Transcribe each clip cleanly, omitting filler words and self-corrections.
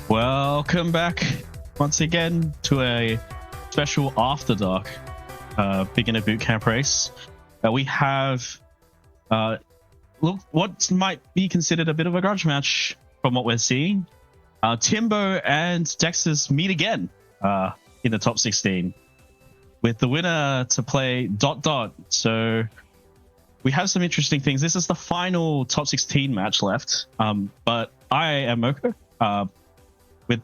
Welcome back once again to a special After Dark beginner bootcamp race. We have what might be considered a bit of a grudge match from what we're seeing. Timbo and Dexys meet again in the top 16 with the winner to play ... So we have some interesting things. This is the final top 16 match left, but I am Moko with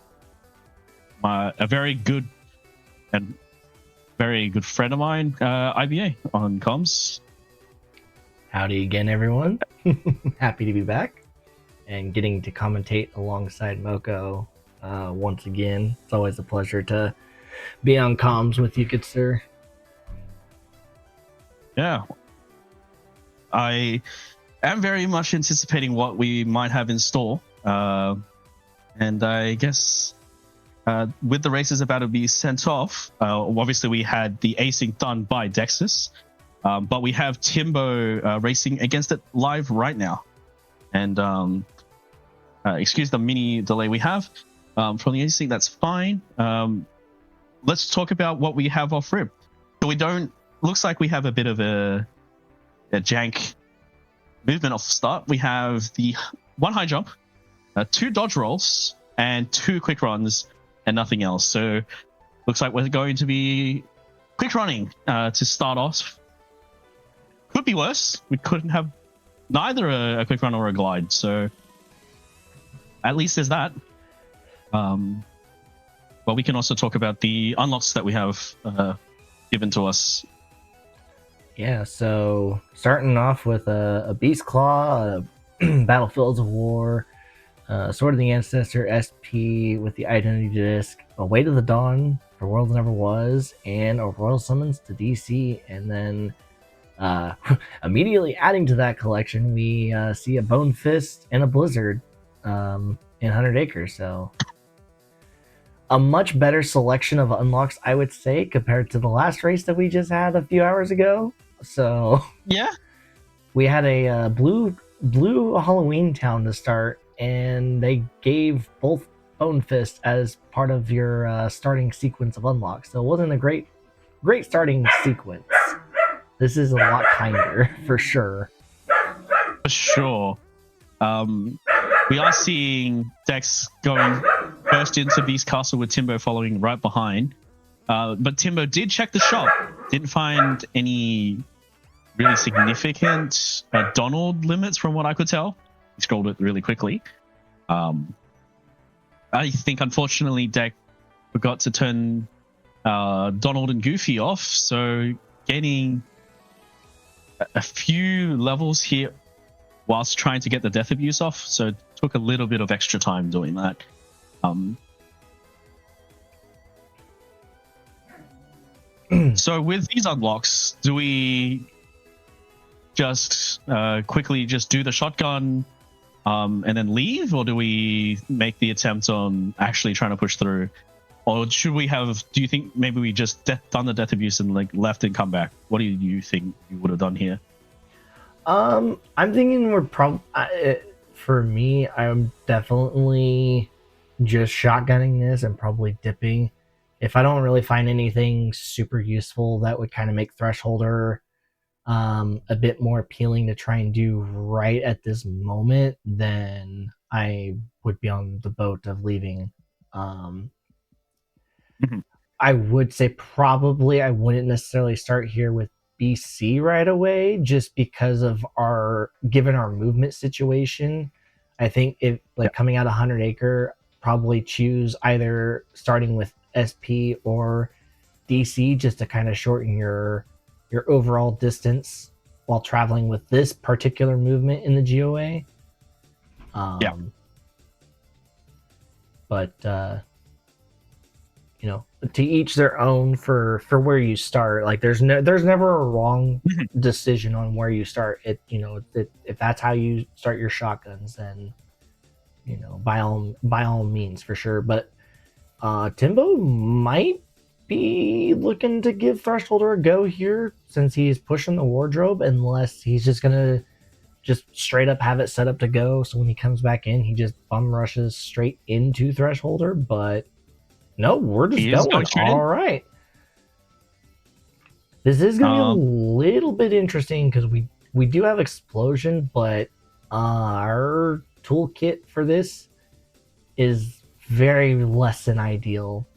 a very good friend of mine, IBA on comms. Howdy again, everyone. Happy to be back and getting to commentate alongside Moko once again. It's always a pleasure to be on comms with you, good sir. Yeah. I am very much anticipating what we might have in store. And I guess with the races about to be sent off, obviously we had the async done by Dexys, but we have Timbo racing against it live right now. And excuse the mini delay we have from the async, that's fine. Let's talk about what we have off rip. So looks like we have a bit of a jank movement off the start. We have the one high jump, 2 dodge rolls, and 2 quick runs, and nothing else. So looks like we're going to be quick running to start off. Could be worse. We couldn't have neither a quick run or a glide. So at least there's that. But we can also talk about the unlocks that we have given to us. Yeah, so starting off with a Beast Claw, Battlefields of War, Sword of the Ancestor, SP with the Identity Disc, A Way to the Dawn for Worlds Never Was, and a Royal Summons to DC. And then immediately adding to that collection, we see a Bone Fist and a Blizzard in 100 Acres. So a much better selection of unlocks, I would say, compared to the last race that we just had a few hours ago. So yeah, we had a blue Halloween town to start, and they gave both Bone Fist as part of your starting sequence of unlocks. So it wasn't a great starting sequence. This is a lot kinder, for sure. For sure. We are seeing Dex going first into Beast Castle with Timbo following right behind. But Timbo did check the shop. Didn't find any really significant Donald limits from what I could tell. He scrolled it really quickly. I think, unfortunately, Deck forgot to turn Donald and Goofy off. So gaining a few levels here whilst trying to get the death abuse off. So it took a little bit of extra time doing that. So with these unlocks, do we just quickly just do the shotgun and then leave, or do we make the attempt on actually trying to push through? Or should we have, do you think maybe we just done the death abuse and like left and come back? What do you think you would have done here? I'm thinking we're for me, I'm definitely just shotgunning this and probably dipping. If I don't really find anything super useful that would kind of make Thresholder a bit more appealing to try and do right at this moment, then I would be on the boat of leaving. I would say probably I wouldn't necessarily start here with BC right away, just because of given our movement situation. I think if coming out of 100 Acre, probably choose either starting with SP or DC just to kind of shorten your overall distance while traveling with this particular movement in the GOA. But to each their own for where you start. Like there's never a wrong decision on where you start. If that's how you start your shotguns, then by all means, for sure. But Timbo might be looking to give Thresholder a go here, since he's pushing the wardrobe, unless he's just gonna just straight up have it set up to go. So when he comes back in, he just bum rushes straight into Thresholder. But no, we're just He is going going. straight All in. right. This is going to be a Um, little bit interesting because we do have Explosion, but our toolkit for this is very less than ideal.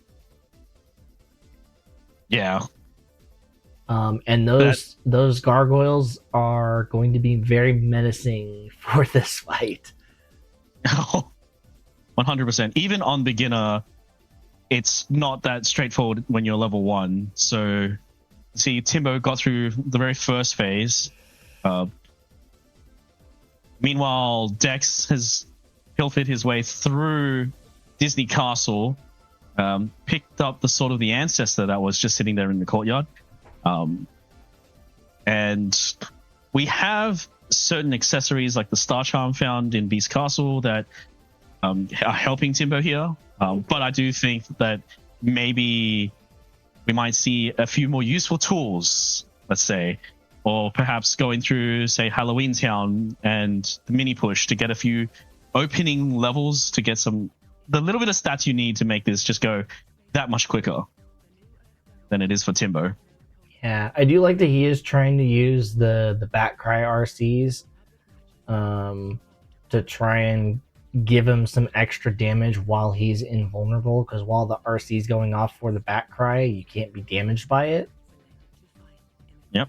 yeah. And That those gargoyles are going to be very menacing for this fight. 100%. Even on beginner, it's not that straightforward when you're level 1. So, see, Timbo got through the very first phase. Meanwhile, Dex has pilfered his way through Disney Castle, picked up the sword of the ancestor that was just sitting there in the courtyard. And we have certain accessories like the Star Charm found in Beast Castle that are helping Timbo here. But I do think that maybe we might see a few more useful tools, let's say, or perhaps going through, say, Halloween Town and the mini push to get a few opening levels to get the little bit of stats you need to make this just go that much quicker than it is for Timbo. Yeah, I do like that he is trying to use the Batcry RCs to try and give him some extra damage while he's invulnerable, because while the RC is going off for the Batcry, you can't be damaged by it. Yep.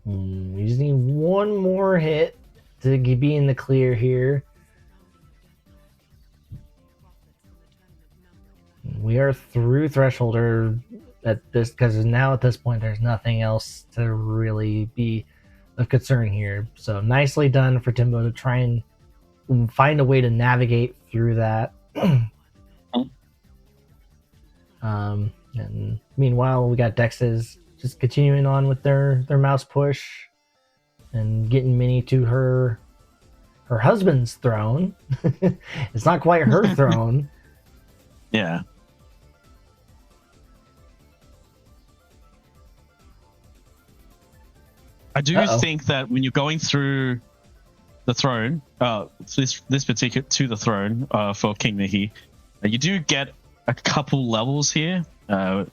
We just need one more hit to be in the clear here. We are through Thresholder at this, because now at this point there's nothing else to really be of concern here. So nicely done for Timbo to try and find a way to navigate through that. And meanwhile, we got Dexes just continuing on with their mouse push and getting Minnie to her husband's throne. It's not quite her throne. Yeah. I do think that when you're going through the throne, this particular to the throne for King Mihi, you do get a couple levels here. You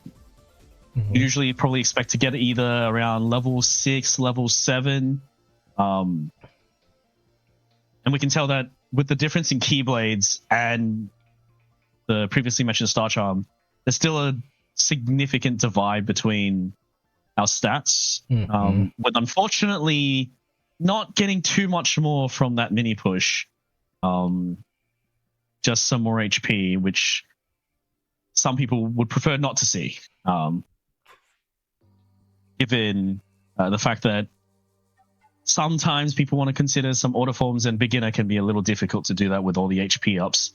usually probably expect to get either around level 6, level 7. And we can tell that with the difference in Keyblades and the previously mentioned Star Charm, there's still a significant divide between our stats. But unfortunately, not getting too much more from that mini push. Just some more HP, which some people would prefer not to see. Given the fact that sometimes people want to consider some auto forms, and beginner can be a little difficult to do that with all the HP ups.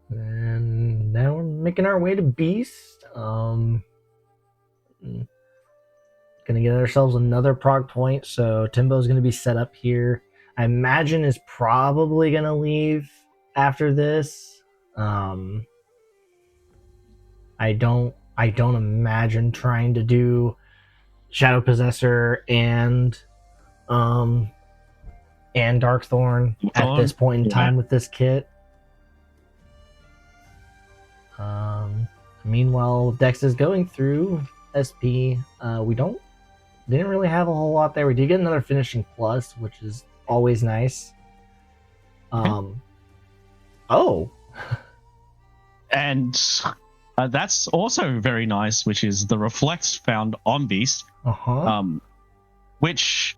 And now we're making our way to Beast. Gonna get ourselves another prog point, so Timbo's gonna be set up here. I imagine is probably gonna leave after this. I don't imagine trying to do Shadow Possessor and Darkthorn at this point in time with this kit. Meanwhile, Dex is going through SP. We didn't really have a whole lot there. We did get another finishing plus, which is always nice. And that's also very nice, which is the reflect found on Beast. Which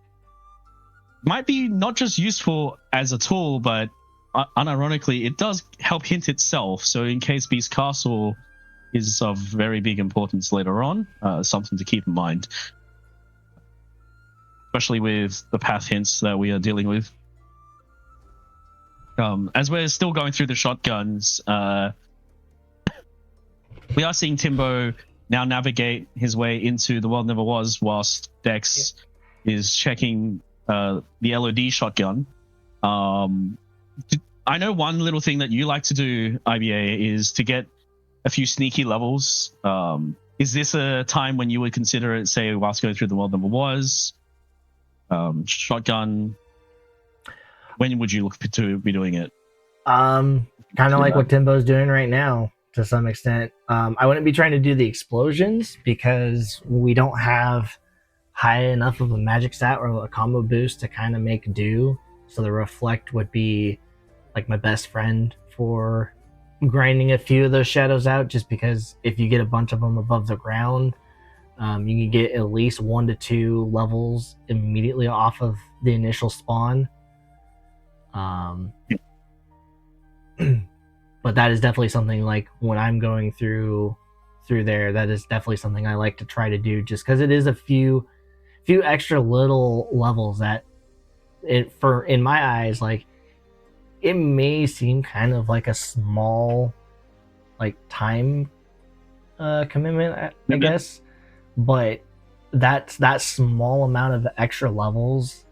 might be not just useful as a tool, but unironically, it does help hint itself. So in case Beast Castle is of very big importance later on, something to keep in mind. Especially with the path hints that we are dealing with. As we're still going through the shotguns, we are seeing Timbo now navigate his way into the World Never Was, whilst Dex is checking the LOD shotgun. I know one little thing that you like to do, IBA, is to get a few sneaky levels is this a time when you would consider it, say, whilst going through the world number was shotgun? When would you look to be doing it? Kind of like what Timbo's doing right now to some extent. I wouldn't be trying to do the explosions because we don't have high enough of a magic stat or a combo boost to kind of make do. So the reflect would be like my best friend for grinding a few of those shadows out, just because if you get a bunch of them above the ground, you can get at least 1 to 2 levels immediately off of the initial spawn. But that is definitely something, like when I'm going through there, that is definitely something I like to try to do, just because it is a few extra little levels that in my eyes, like, it may seem kind of like a small like time commitment, I guess, but that small amount of extra levels,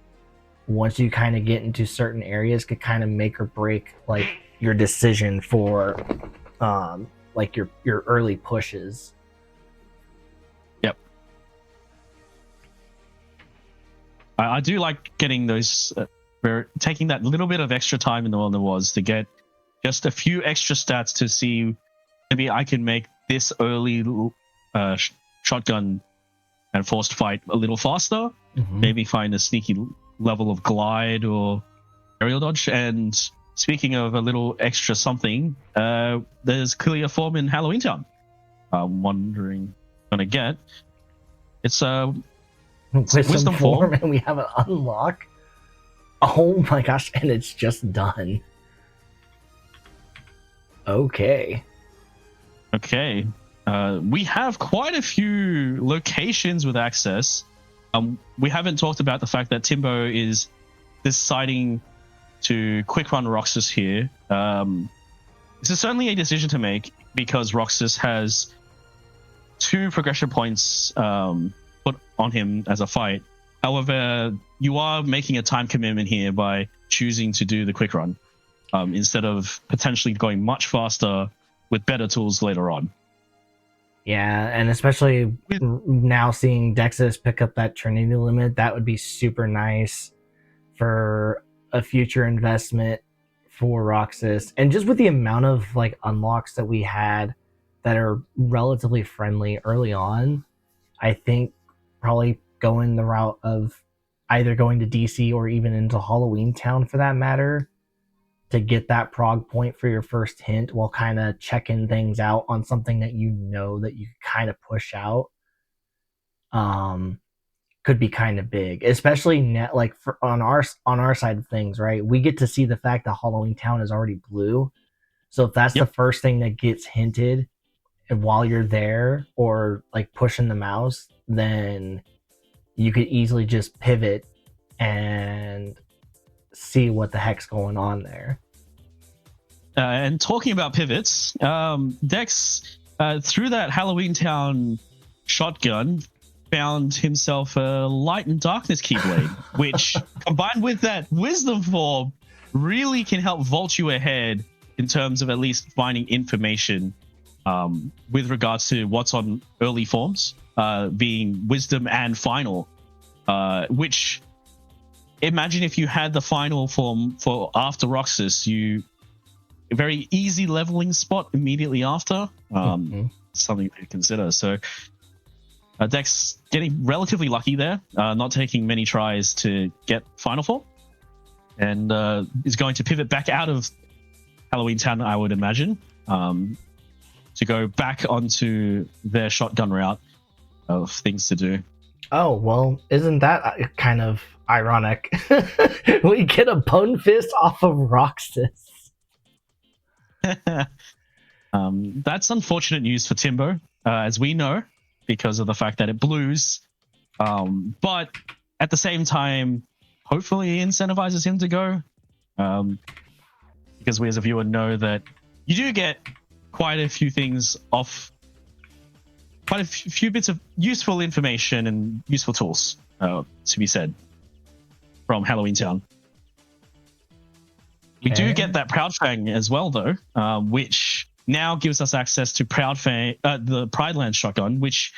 once you kind of get into certain areas, could kind of make or break like your decision for like your early pushes. Yep. I do like getting those taking that little bit of extra time in the world there was to get just a few extra stats to see maybe I can make this early shotgun and forced fight a little faster. Mm-hmm. Maybe find a sneaky level of glide or aerial dodge. And speaking of a little extra something, there's clearly a form in Halloween Town. I'm wondering gonna get. It's a wisdom form, and we have an unlock. Oh my gosh, and it's just done. Okay. We have quite a few locations with access. We haven't talked about the fact that Timbo is deciding to quick run Roxas here. This is certainly a decision to make because Roxas has 2 progression points put on him as a fight. However, you are making a time commitment here by choosing to do the quick run instead of potentially going much faster with better tools later on. Yeah, and especially now seeing Dexus pick up that Trinity limit, that would be super nice for a future investment for Roxas. And just with the amount of like unlocks that we had that are relatively friendly early on, I think probably going the route of either going to DC or even into Halloween Town for that matter to get that prog point for your first hint while kind of checking things out on something that you know that you kind of push out could be kind of big, especially like on our side of things, right? We get to see the fact that Halloween Town is already blue, so if that's the first thing that gets hinted and while you're there or like pushing the mouse, then you could easily just pivot and see what the heck's going on there. And talking about pivots, Dex, through that Halloween Town shotgun, found himself a Light and Darkness Keyblade, which, combined with that Wisdom form, really can help vault you ahead in terms of at least finding information with regards to what's on early forms, being Wisdom and Final, which, imagine if you had the Final form for after Roxas, a very easy leveling spot immediately after. Something to consider. So Dex getting relatively lucky there, not taking many tries to get Final Form, and is going to pivot back out of Halloween Town, I would imagine, to go back onto their shotgun route of things to do. Oh, well, isn't that kind of ironic? We get a Bone Fist off of Roxas. That's unfortunate news for Timbo, as we know, because of the fact that it blues. But at the same time, hopefully incentivizes him to go. Because we as a viewer know that you do get quite a few things off, quite a few bits of useful information and useful tools, to be said, from Halloween Town. We do get that Proud Fang as well, though, which now gives us access to the Prideland shotgun, which,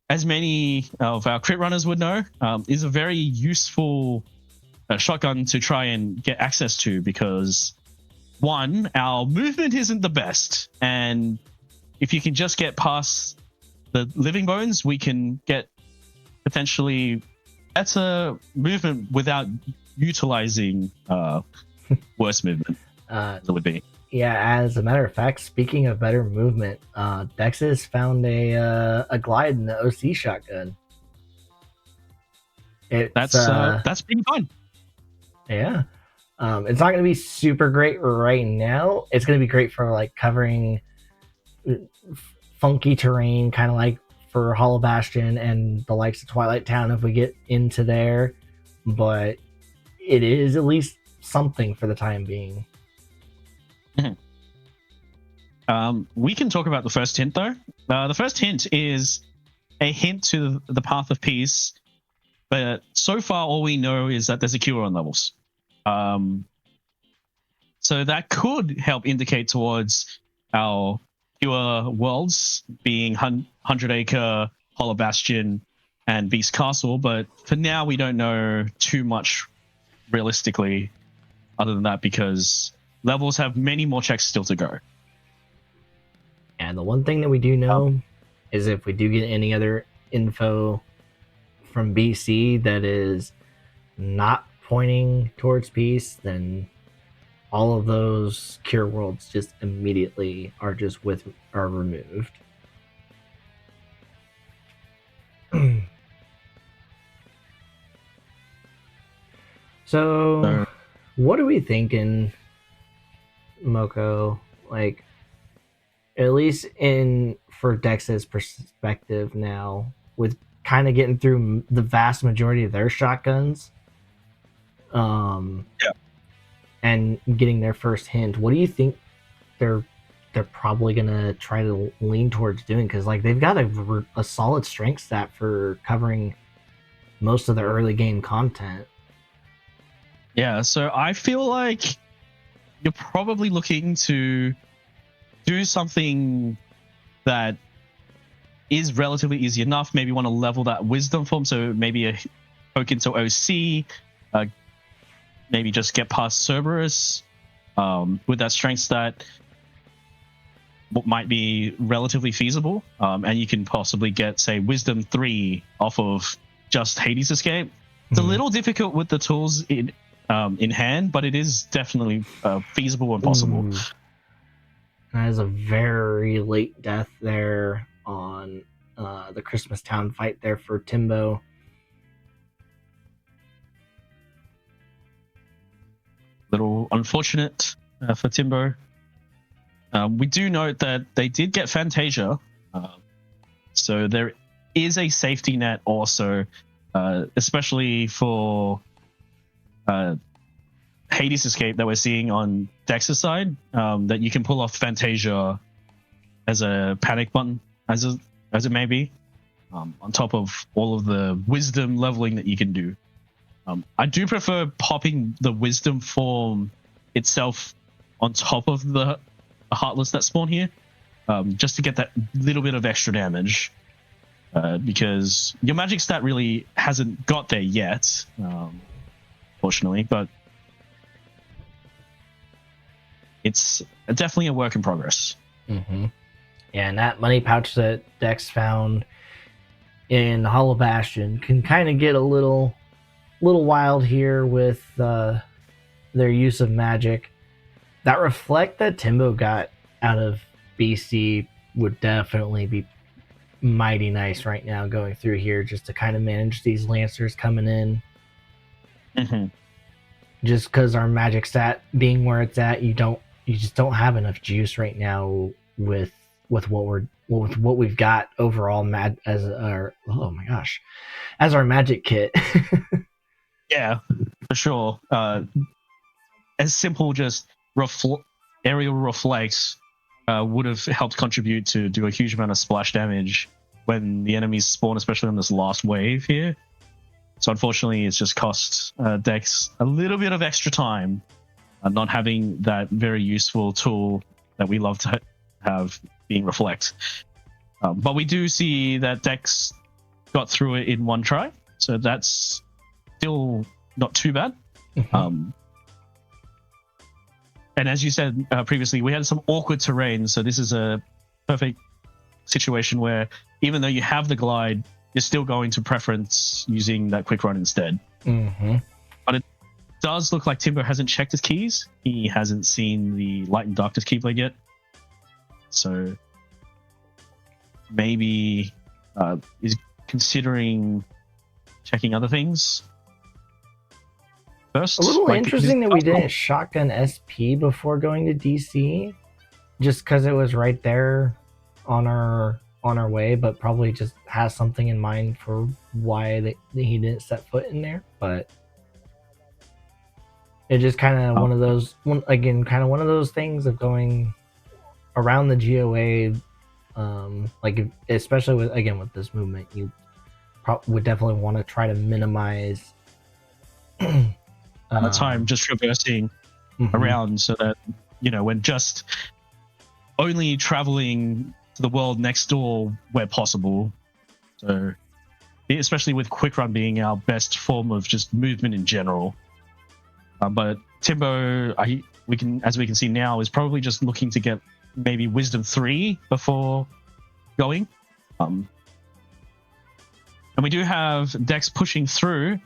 as many of our crit runners would know, is a very useful shotgun to try and get access to, because one, our movement isn't the best, and if you can just get past the living bones, we can get potentially better movement without utilizing worse movement. It would be. Yeah, as a matter of fact, speaking of better movement, Dex's found a glide in the OC shotgun. That's pretty fun. Yeah. It's not going to be super great right now. It's going to be great for like covering funky terrain, kind of like for Hollow Bastion and the likes of Twilight Town if we get into there. But it is at least something for the time being. We can talk about the first hint, though. The first hint is a hint to the Path of Peace, but so far all we know is that there's a cure on levels. So that could help indicate towards our pure worlds being 100 Acre, Hollow Bastion, and Beast Castle, but for now we don't know too much realistically other than that, because levels have many more checks still to go. And the one thing that we do know is if we do get any other info from BC that is not pointing towards peace, then all of those cure worlds just immediately are removed. So what are we thinking, Moko? Like, at least for Dex's perspective now, with kind of getting through the vast majority of their shotguns, and getting their first hint, what do you think they're probably gonna try to lean towards doing? Because like they've got a solid strength stat for covering most of the early game content. Yeah, so I feel like you're probably looking to do something that is relatively easy enough. Maybe want to level that wisdom form, so maybe a poke into OC, maybe just get past Cerberus with that strength stat. What might be relatively feasible, and you can possibly get, say, Wisdom 3 off of just Hades Escape. It's a little difficult with the tools in hand, but it is definitely feasible and possible. That is a very late death there on the Christmas Town fight there for Timbo. Little unfortunate for Timbo. We do note that they did get Fantasia, so there is a safety net also, especially for Hades Escape that we're seeing on Dex's side, that you can pull off Fantasia as a panic button, as it may be, on top of all of the wisdom leveling that you can do. I do prefer popping the wisdom form itself on top of the Heartless that spawn here, just to get that little bit of extra damage, because your magic stat really hasn't got there yet, fortunately, but it's definitely a work in progress. Mm-hmm. Yeah, and that money pouch that Dex found in Hollow Bastion can kind of get a little wild here with their use of magic. That reflect that Timbo got out of BC would definitely be mighty nice right now going through here, just to kind of manage these Lancers coming in. Mm-hmm. Just because our magic stat being where it's at, you just don't have enough juice right now with what we've got overall as our magic kit. Yeah, for sure. As simple just aerial reflects would have helped contribute to do a huge amount of splash damage when the enemies spawn, especially on this last wave here. So unfortunately, it's just cost Dex a little bit of extra time, not having that very useful tool that we love to have being reflect. But we do see that Dex got through it in one try, so that's still not too bad. And as you said previously, we had some awkward terrain, so this is a perfect situation where even though you have the glide, you're still going to preference using that quick run instead. But it does look like Timbo hasn't checked his keys. He hasn't seen the Light and Darkness Keyblade yet. So maybe is considering checking other things first. A little interesting that we didn't shotgun SP before going to DC, just because it was right there on our way, but probably just has something in mind for why he didn't set foot in there. But it's just kind of one of those things of going around the GOA, like especially with this movement, you would definitely want to try to minimize the time just traversing around, so that when just only traveling to the world next door where possible. So especially with quick run being our best form of just movement in general. But Timbo, as we can see now, is probably just looking to get maybe Wisdom 3 before going. And we do have Dex pushing through,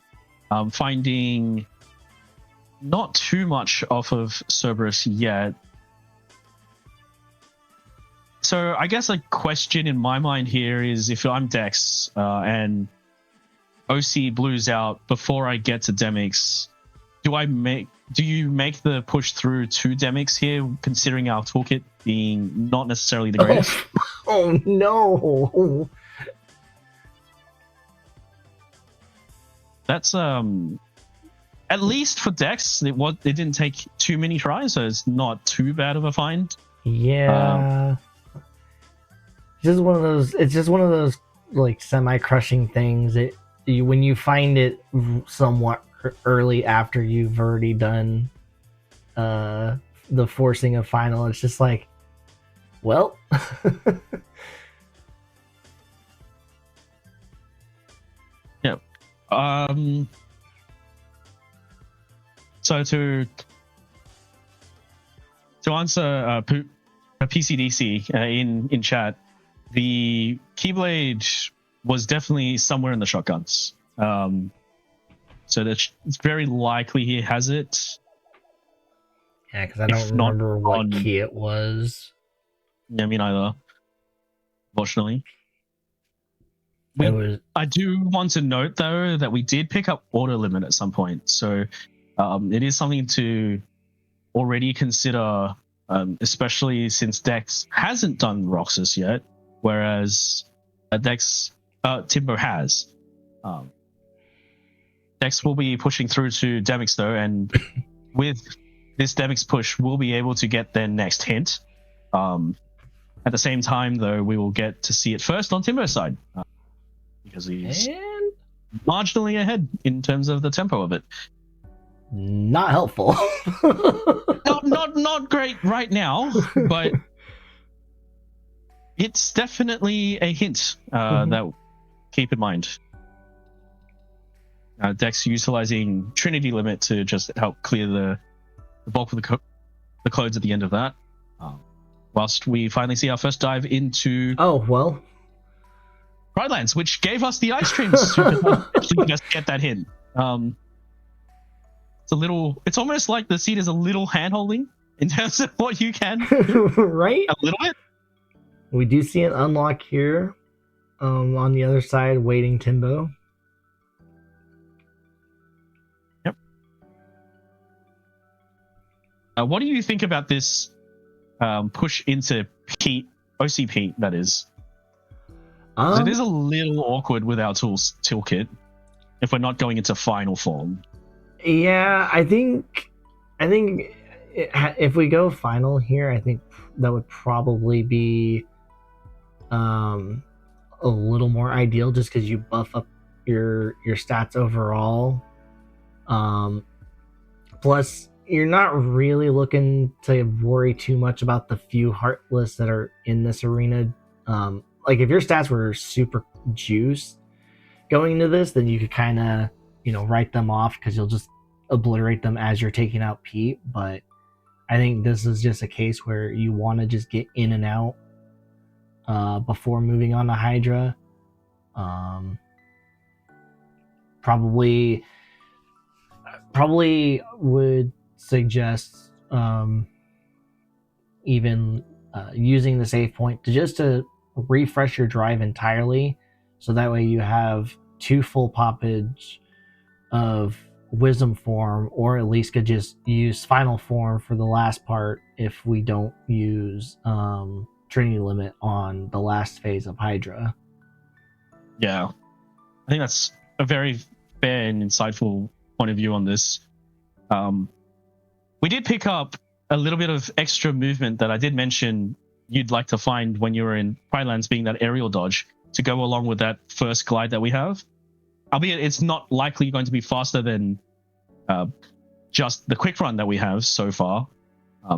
finding not too much off of Cerberus yet. So I guess a question in my mind here is, if I'm Dex and OC blues out before I get to Demix, do you make the push through to Demix here, considering our toolkit being not necessarily the greatest? Oh no. That's at least for Dex, it didn't take too many tries, so it's not too bad of a find. Yeah. It's just one of those like semi-crushing things that when you find it somewhat early after you've already done the forcing of final, it's just like, well. Yeah. So to answer PCDC in chat, the Keyblade was definitely somewhere in the shotguns. So it's very likely he has it. Yeah, because I don't remember what key it was. Yeah, me neither. Unfortunately. I do want to note, though, that we did pick up Auto Limit at some point. So it is something to already consider, especially since Dex hasn't done Roxas yet, whereas Timbo has. Dex will be pushing through to Demix, though, and with this Demix push, we'll be able to get their next hint. At the same time, though, we will get to see it first on Timbo's side, because he's marginally ahead in terms of the tempo of it. Not helpful. not great right now, but it's definitely a hint that keep in mind. Dex utilizing Trinity Limit to just help clear the bulk of the codes at the end of that. Whilst we finally see our first dive into Pridelands, which gave us the ice streams to actually just get that hint. It's almost like the seed is a little hand-holding in terms of what you can right? A little bit. We do see an unlock here on the other side, waiting Timbo. Yep. What do you think about this push into Pete, OC Pete, that is? It is a little awkward with our toolkit if we're not going into final form. Yeah, I think if we go final here, I think that would probably be a little more ideal, just because you buff up your stats overall. Plus, you're not really looking to worry too much about the few heartless that are in this arena. Like if your stats were super juiced going into this, then you could kind of, write them off because you'll just obliterate them as you're taking out Pete. But I think this is just a case where you want to just get in and out before moving on to Hydra. Probably would suggest even using the save point to refresh your drive entirely, so that way you have 2 full poppage of wisdom form, or at least could just use final form for the last part if we don't use Trinity limit on the last phase of Hydra. Yeah, I think that's a very fair and insightful point of view on this. We did pick up a little bit of extra movement that I did mention you'd like to find when you were in Pridelands, being that aerial dodge to go along with that first glide that we have. Albeit it's not likely going to be faster than just the quick run that we have so far,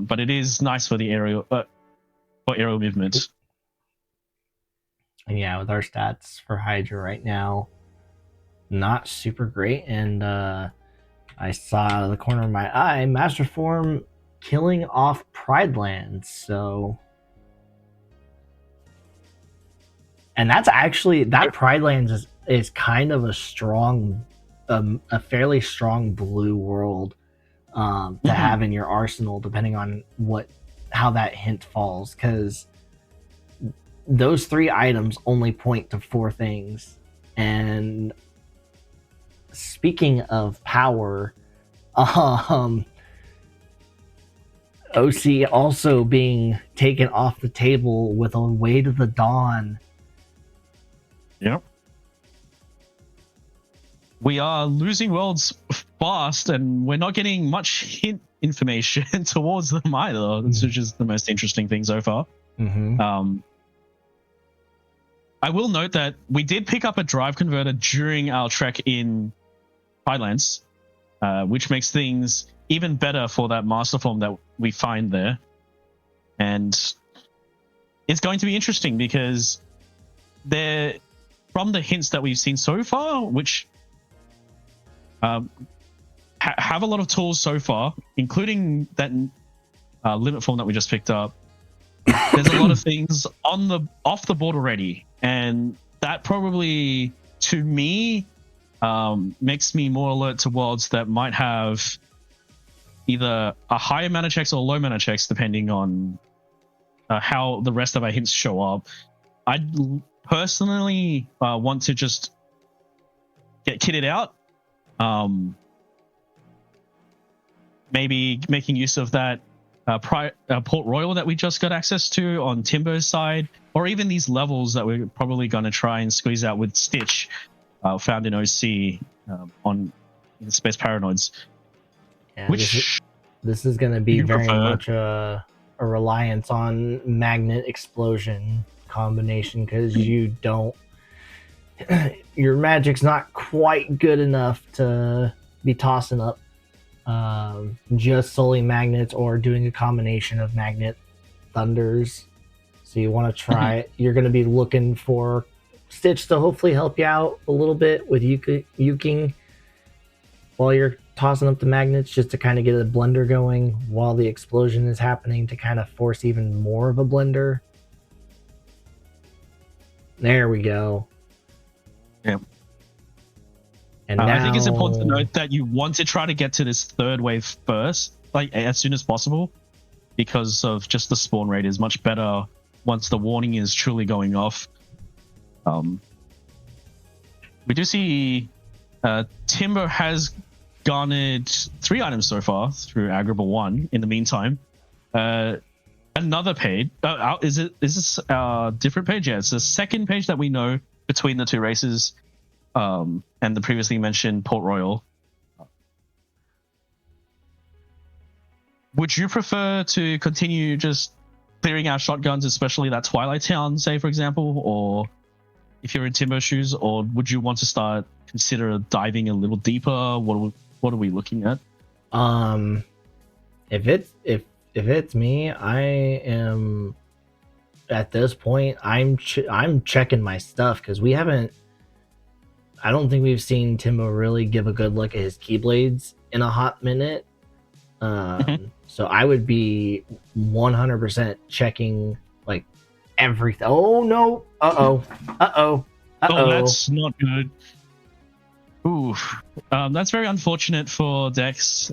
but it is nice for the aerial movement. And yeah, with our stats for Hydra right now, not super great. And I saw out of the corner of my eye Master Form killing off Pridelands. So, and that's actually, that Pridelands is kind of a strong, a fairly strong blue world to have in your arsenal, depending on how that hint falls, because those 3 items only point to 4 things. And speaking of power, OC also being taken off the table with A Way to the Dawn. Yep. We are losing worlds fast, and we're not getting much hint information towards them either, which is the most interesting thing so far. I will note that we did pick up a drive converter during our trek in Pridelands, which makes things even better for that master form that we find there. And it's going to be interesting because from the hints that we've seen so far, which have a lot of tools so far, including that limit form that we just picked up, there's a lot of things off the board already, and that probably, to me, makes me more alert to worlds that might have either a higher mana checks or low mana checks, depending on how the rest of our hints show up. I personally want to just get kitted out, maybe making use of that Port Royal that we just got access to on Timbo's side, or even these levels that we're probably going to try and squeeze out with Stitch, found in OC on Space Paranoids. Yeah, this is going to be very much a reliance on Magnet Explosion combination, because your magic's not quite good enough to be tossing up just solely magnets or doing a combination of magnet thunders. So you want to try it. You're going to be looking for Stitch to hopefully help you out a little bit with yuking while you're tossing up the magnets, just to kind of get a blender going while the explosion is happening, to kind of force even more of a blender. There we go. Yeah. And now, I think it's important to note that you want to try to get to this third wave first, like as soon as possible, because of just the spawn rate is much better once the warning is truly going off. We do see Timber has garnered 3 items so far through Agrable 1 in the meantime. Another page. Is this a different page? Yeah, it's the second page that we know between the 2 races, and the previously mentioned Port Royal. Would you prefer to continue just clearing our shotguns, especially that Twilight Town, say, for example, or if you're in Timber shoes, or would you want to consider diving a little deeper? What are we looking at? if it's me, I am at this point. I'm checking my stuff because we haven't. I don't think we've seen Timbo really give a good look at his keyblades in a hot minute. So I would be 100% checking like everything. Oh no! Uh Oh, oh! that's not good. Ooh, that's very unfortunate for Dex.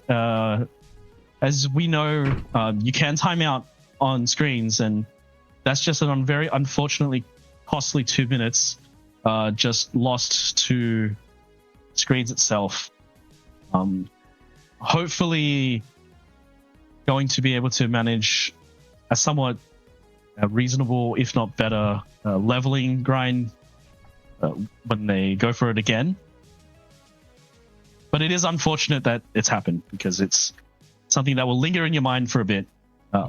As we know, you can time out on screens, and that's just a very unfortunately costly 2 minutes just lost to screens itself. Hopefully going to be able to manage a somewhat reasonable, if not better, leveling grind when they go for it again. But it is unfortunate that it's happened because it's something that will linger in your mind for a bit,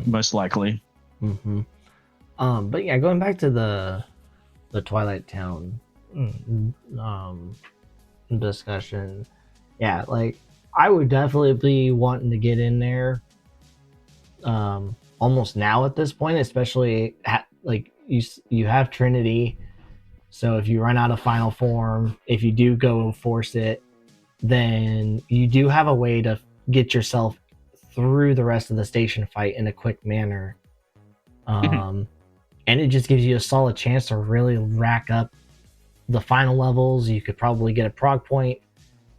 most likely. Mm-hmm. But yeah, going back to the Twilight Town discussion, yeah, like I would definitely be wanting to get in there almost now at this point, especially like you have Trinity. So if you run out of final form, if you do go force it, then you do have a way to get yourself through the rest of the station fight in a quick manner. And it just gives you a solid chance to really rack up the final levels. You could probably get a prog point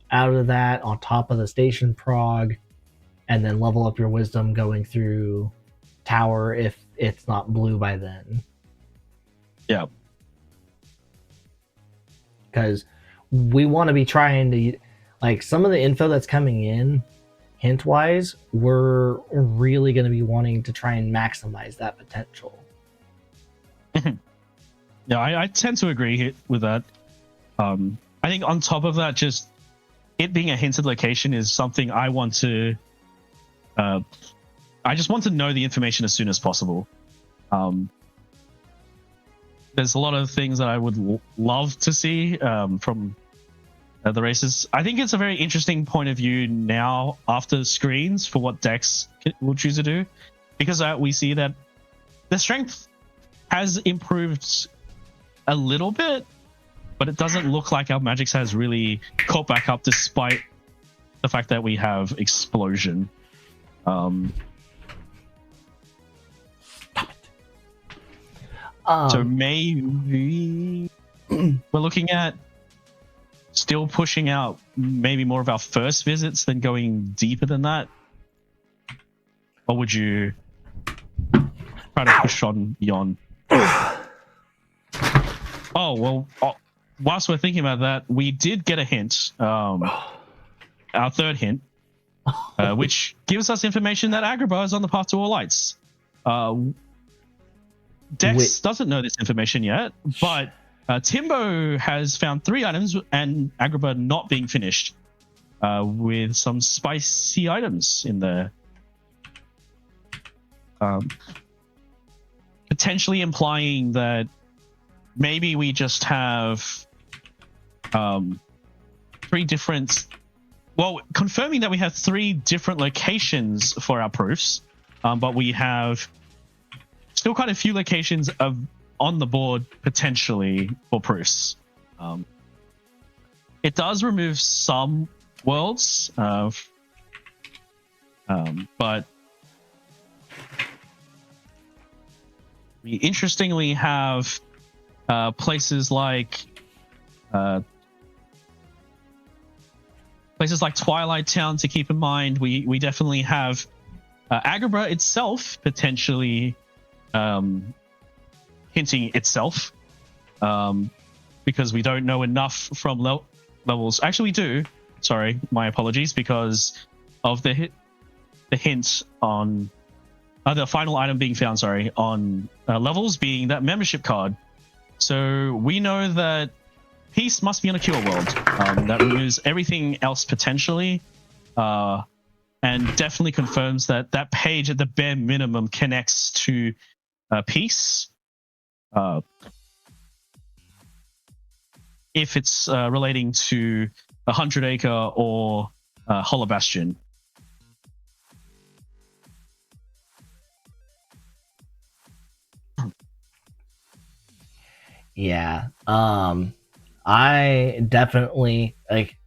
out of that on top of the station prog, and then level up your wisdom going through tower if it's not blue by then. Yeah. Because we want to be trying to, like, some of the info that's coming in hint wise, we're really going to be wanting to try and maximize that potential. Yeah, I tend to agree with that. I think on top of that, just it being a hinted location is something I want to. I just want to know the information as soon as possible. There's a lot of things that I would love to see from the races. I think it's a very interesting point of view now after screens for what Dex will choose to do, because we see that the strength has improved a little bit, but it doesn't look like our Magix has really caught back up despite the fact that we have explosion. So maybe we're looking at still pushing out maybe more of our first visits than going deeper than that. Or would you try to push on beyond? Oh, well, whilst we're thinking about that, we did get a hint, our third hint, which gives us information that Agrabah is on the path to all lights. Dex doesn't know this information yet, but Timbo has found 3 items and Agrabah not being finished with some spicy items in there. Potentially implying that maybe we just have 3 different... Well, confirming that we have 3 different locations for our proofs, but we have still quite a few locations on the board potentially for proofs. It does remove some worlds, but we interestingly have places like Twilight Town to keep in mind. We definitely have Agrabah itself potentially hinting itself, because we don't know enough from levels. Actually, we do. Sorry, my apologies, because of the hint on the final item being found. Sorry, on levels being that membership card. So we know that Peace must be on a cure world. That removes everything else potentially, and definitely confirms that that page at the bare minimum connects to Peace. If it's relating to 100 Acre or Hollow Bastion. Yeah. I definitely like,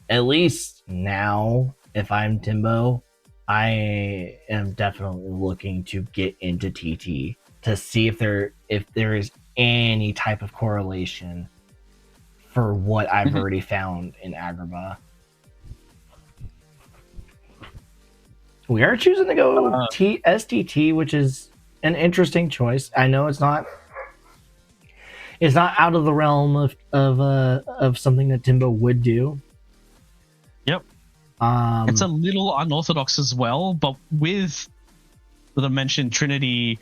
at least now, if I'm Timbo, I am definitely looking to get into TT to see if there is any type of correlation for what I've Mhm. already found in Agrabah. We are choosing to go Uh, STT, which is an interesting choice. I know it's not out of the realm of something that Timbo would do. yep. It's a Um, little unorthodox as well, but with the mentioned Trinity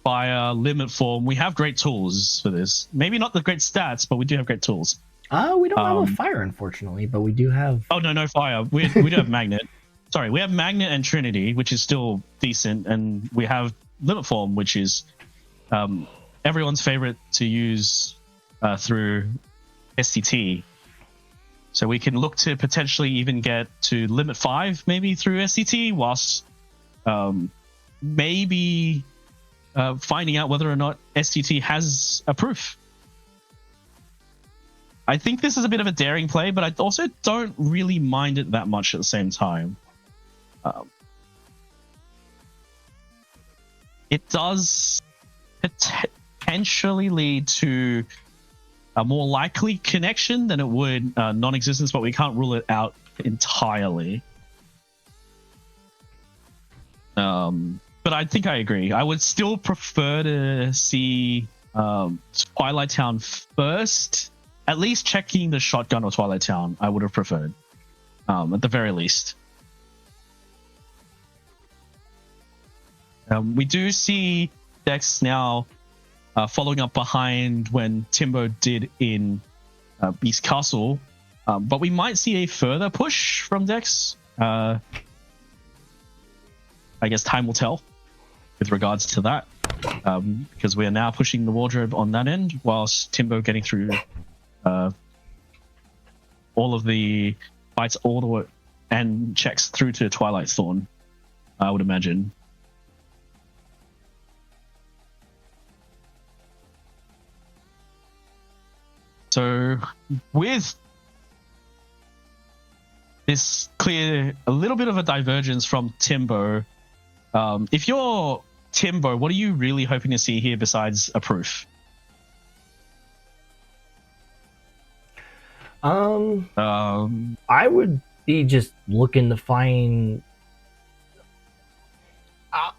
via limit form, we have great tools for this. Maybe not the great stats, but we do have great tools. we don't have a Um, fire, unfortunately, but we do have. oh no, fire. We do have magnet. Sorry, we have magnet and Trinity, which is still decent, and we have limit form, which is um, everyone's favorite to use through STT. So we can look to potentially even get to limit 5 maybe through STT, whilst maybe finding out whether or not STT has a proof. I think this is a bit of a daring play, but I also don't really mind it that much at the same time. It does potentially lead to a more likely connection than it would non-existence, but we can't rule it out entirely. But I think I agree. I would still prefer to see Twilight Town first. At least checking the shotgun or Twilight Town, I would have preferred, at the very least. We do see Dex now following up behind when Timbo did in Beast Castle, but we might see a further push from Dex. I guess time will tell with regards to that, because we are now pushing the wardrobe on that end, whilst Timbo getting through all of the fights all the way and checks through to Twilight Thorn, I would imagine. So with this clear, a little bit of a divergence from Timbo, if you're Timbo, what are you really hoping to see here besides a proof? I would be just looking to find,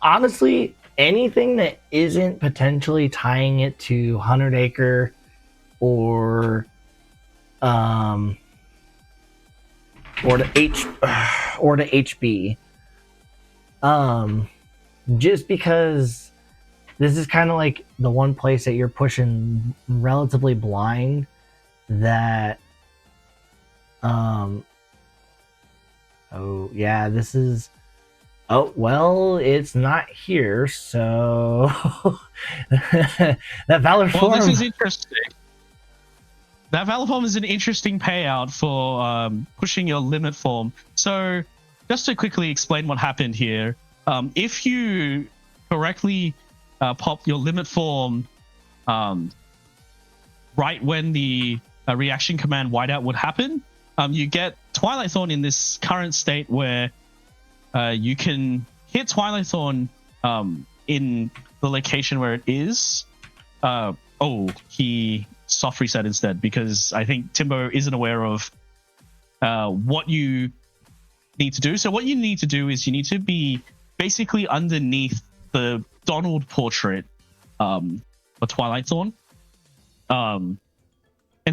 honestly, anything that isn't potentially tying it to 100 Acre or um or to HB. Just because this is kind of like the one place that you're pushing relatively blind, that oh yeah, this is, oh well, it's not here, so that Valor Well, this form. is interesting. That Valor form is an interesting payout for pushing your limit form. So, just to quickly explain what happened here, if you correctly pop your limit form right when the reaction command whiteout would happen, you get Twilight Thorn in this current state where you can hit Twilight Thorn in the location where it is. He soft reset instead, because I think Timbo isn't aware of what you need to do. So what you need to do is you need to be basically underneath the Donald portrait for Twilight Thorn. And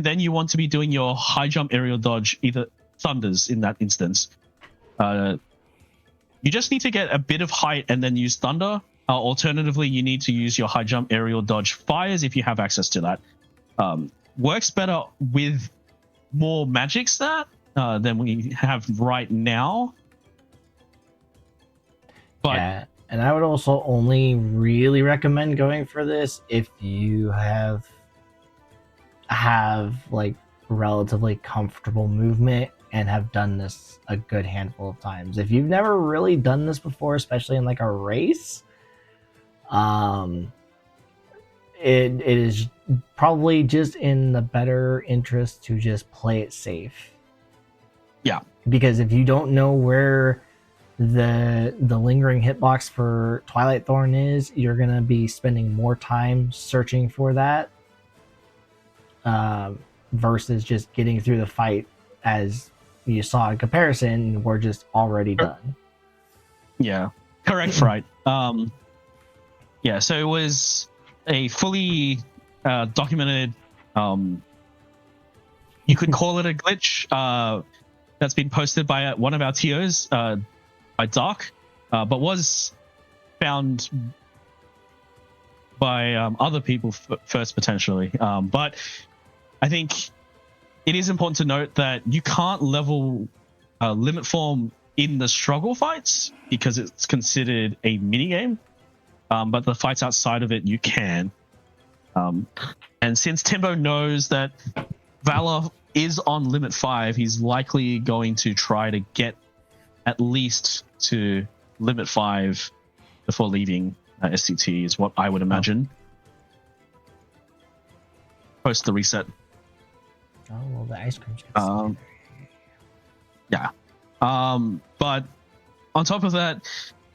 then you want to be doing your high jump aerial dodge, either thunders in that instance. You just need to get a bit of height and then use thunder. Alternatively, you need to use your high jump aerial dodge fires if you have access to that. Works better with more magic stat than we have right now. But Yeah, and I would also only really recommend going for this if you have like relatively comfortable movement and have done this a good handful of times. If you've never really done this before, especially in like a race, it is probably just in the better interest to just play it safe. Yeah. Because if you don't know where the lingering hitbox for Twilight Thorn is, you're gonna be spending more time searching for that versus just getting through the fight. As you saw in comparison, we're just already done. Yeah, correct, Fright. Yeah, so it was a fully documented, you could call it a glitch, that's been posted by one of our TOs, by Dark, but was found by other people first, potentially. But I think it is important to note that you can't level limit form in the struggle fights because it's considered a mini game. But the fights outside of it, you can. And since Timbo knows that Valor is on limit 5, he's likely going to try to get at least to limit 5 before leaving SCT, is what I would imagine. Post the reset. Oh, well, the ice cream's yeah. But on top of that,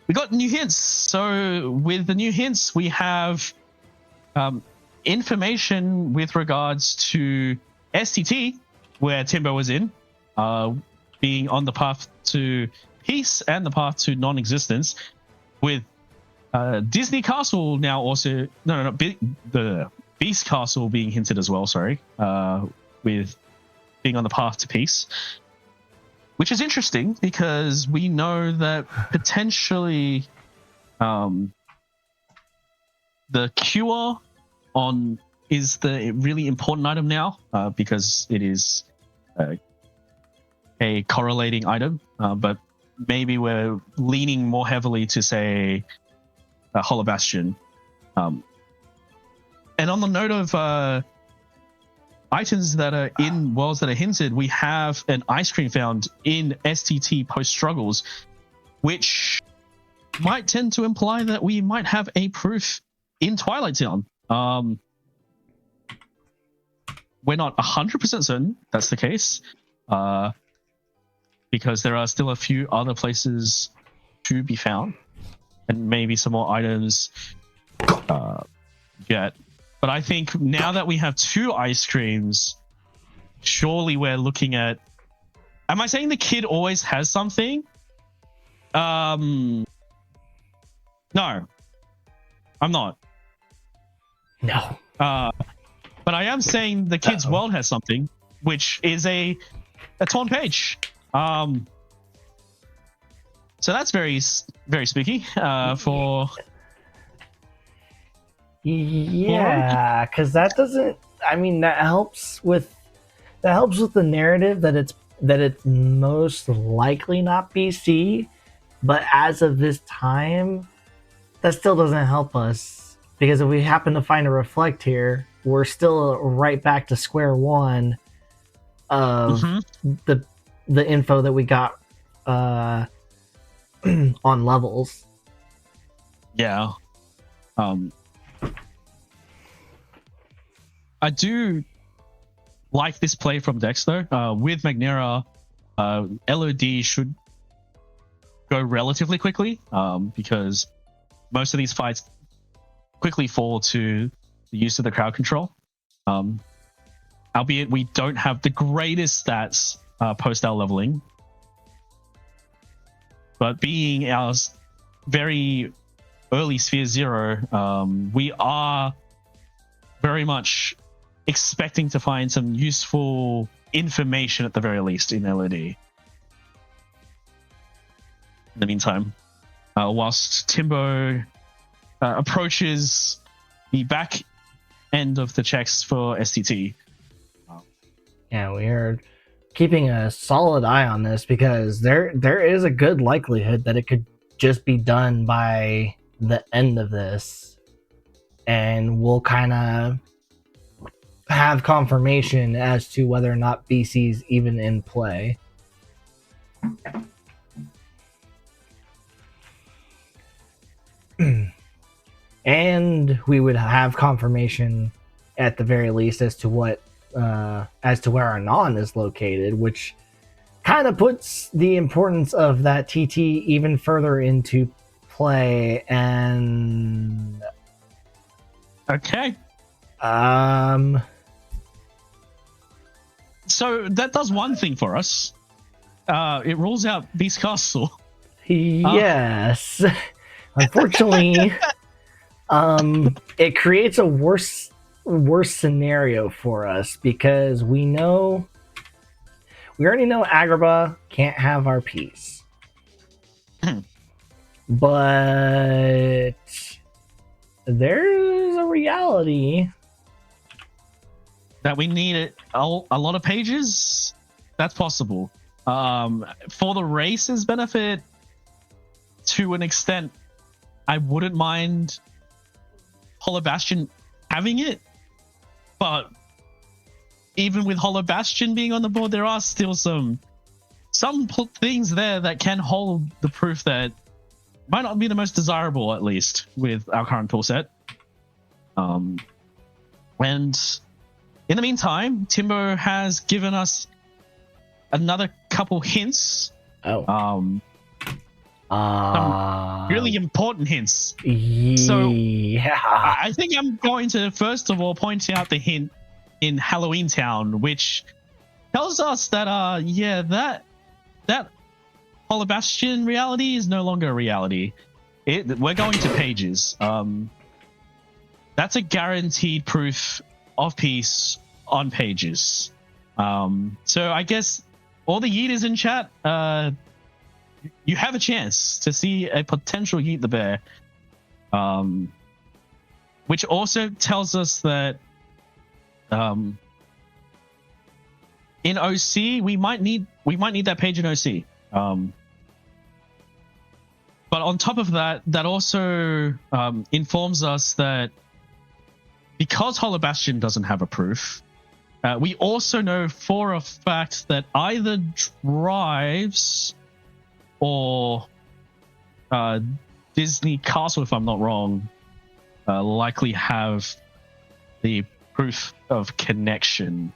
we got new hints. So with the new hints, we have information with regards to STT, where Timbo was in, being on the path to peace and the path to non-existence, with Disney Castle now also... the Beast Castle being hinted as well, sorry, with being on the path to peace. Which is interesting because we know that potentially the cure on is the really important item now, because it is a correlating item, but maybe we're leaning more heavily to, say, Hollow Bastion. And on the note of items that are in worlds that are hinted, we have an ice cream found in STT post struggles, which might tend to imply that we might have a proof in Twilight Town. We're not 100% certain that's the case, because there are still a few other places to be found, and maybe some more items yet. But I think now that we have 2 ice creams, surely we're looking at... Am I saying the kid always has something? No. I'm not. No. But I am saying the kid's world has something, which is a torn page. So that's very, very spooky for... Yeah, because that doesn't... I mean, that helps with the narrative that it's most likely not BC, but as of this time, that still doesn't help us, because if we happen to find a reflect here, we're still right back to square one of the info that we got on levels. Yeah. I do like this play from Dex, though. With Magnera, LOD should go relatively quickly, because most of these fights quickly fall to the use of the crowd control. Albeit we don't have the greatest stats post our leveling. But being our very early Sphere 0, we are very much expecting to find some useful information at the very least in LOD. In the meantime, whilst Timbo approaches the back end of the checks for STT. Yeah, we are keeping a solid eye on this, because there is a good likelihood that it could just be done by the end of this, and we'll kind of have confirmation as to whether or not BC's even in play. And we would have confirmation at the very least, as to where our non is located, which kind of puts the importance of that TT even further into play. And Okay. So that does one thing for us. It rules out Beast Castle. Yes. Unfortunately, it creates a worse scenario for us, because we already know Agrabah can't have our piece. But there's a reality that we need a lot of pages. That's possible. For the race's benefit, to an extent, I wouldn't mind Hollow Bastion having it, but even with Hollow Bastion being on the board, there are still some things there that can hold the proof that might not be the most desirable, at least with our current tool set. And in the meantime, Timbo has given us another couple hints. Some really important hints. Yeah. So I think I'm going to first of all point out the hint in Halloween Town, which tells us that that Hollow Bastion reality is no longer a reality. We're going to pages. That's a guaranteed proof of peace on pages. So I guess all the yeeters in chat, you have a chance to see a potential Yeet the Bear, which also tells us that in OC we might need that page in OC. But on top of that, that also informs us that because Hollow Bastion doesn't have a proof, we also know for a fact that either Drives or Disney Castle, if I'm not wrong, likely have the proof of connection.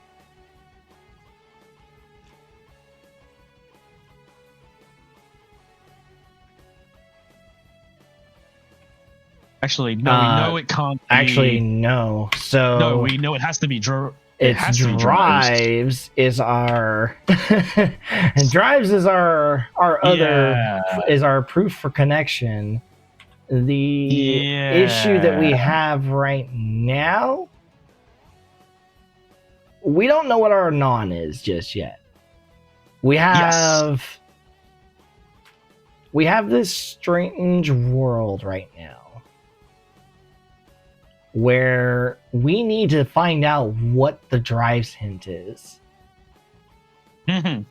Actually, no, we know it can't be. Actually, no. So no, we know it has to be Drives is our and Drives is our other is our proof for connection. The issue that we have right now, we don't know what our non is just yet. We have this strange world right now where we need to find out what the Drives hint is. Mm-hmm.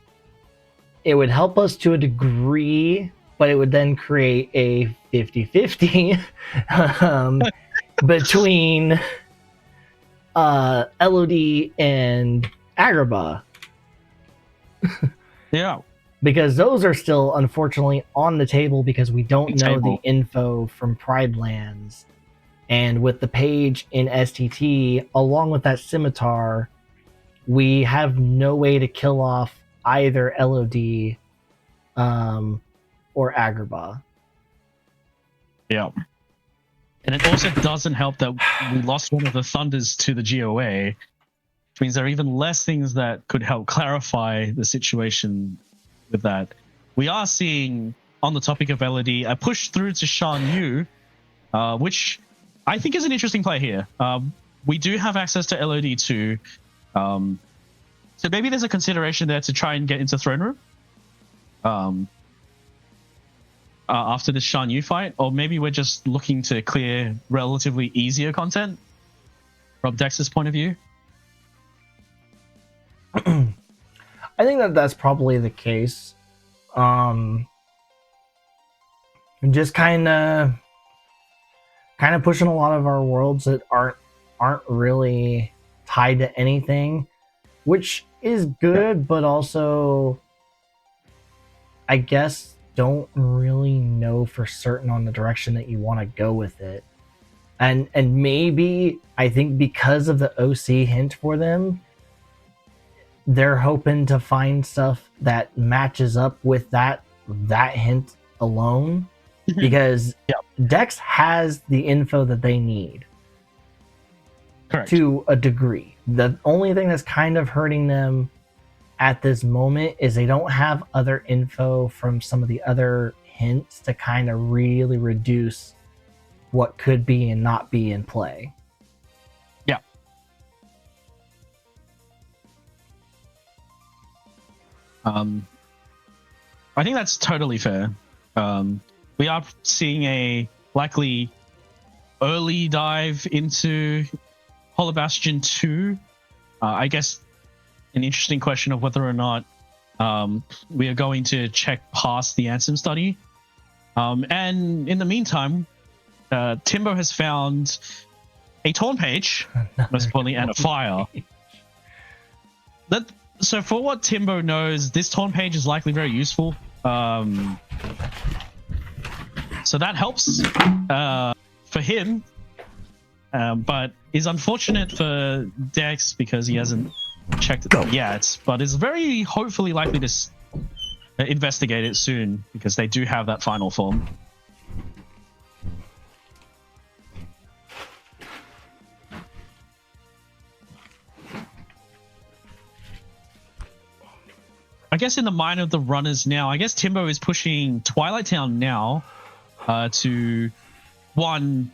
It would help us to a degree, but it would then create a 50-50 between LOD and Agrabah. Yeah. Because those are still, unfortunately, on the table because we don't know the info from Pride Lands. And with the page in STT, along with that scimitar, we have no way to kill off either LOD or Agrabah. Yeah. And it also doesn't help that we lost one of the Thunders to the GOA, which means there are even less things that could help clarify the situation with that. We are seeing, on the topic of LOD, a push through to Shan Yu, which I think is an interesting play here. We do have access to LOD too. So maybe there's a consideration there to try and get into Throne Room after the Shan Yu fight, or maybe we're just looking to clear relatively easier content from Dex's point of view. I think that's probably the case. Just kind of pushing a lot of our worlds that aren't really tied to anything, which is good, but also I guess don't really know for certain on the direction that you want to go with it. And maybe I think because of the OC hint for them, they're hoping to find stuff that matches up with that hint alone, because Dex has the info that they need. Correct. To a degree. The only thing that's kind of hurting them at this moment is they don't have other info from some of the other hints to kind of really reduce what could be and not be in play. Yeah. I think that's totally fair. We are seeing a likely early dive into Hollow Bastion 2. I guess an interesting question of whether or not we are going to check past the Ansem study. And in the meantime, Timbo has found a torn page, most importantly, and a fire. So for what Timbo knows, this torn page is likely very useful. So that helps for him, but is unfortunate for Dex because he hasn't checked it yet, but is very hopefully likely to investigate it soon because they do have that final form. I guess in the mind of the runners now, I guess Timbo is pushing Twilight Town now to one,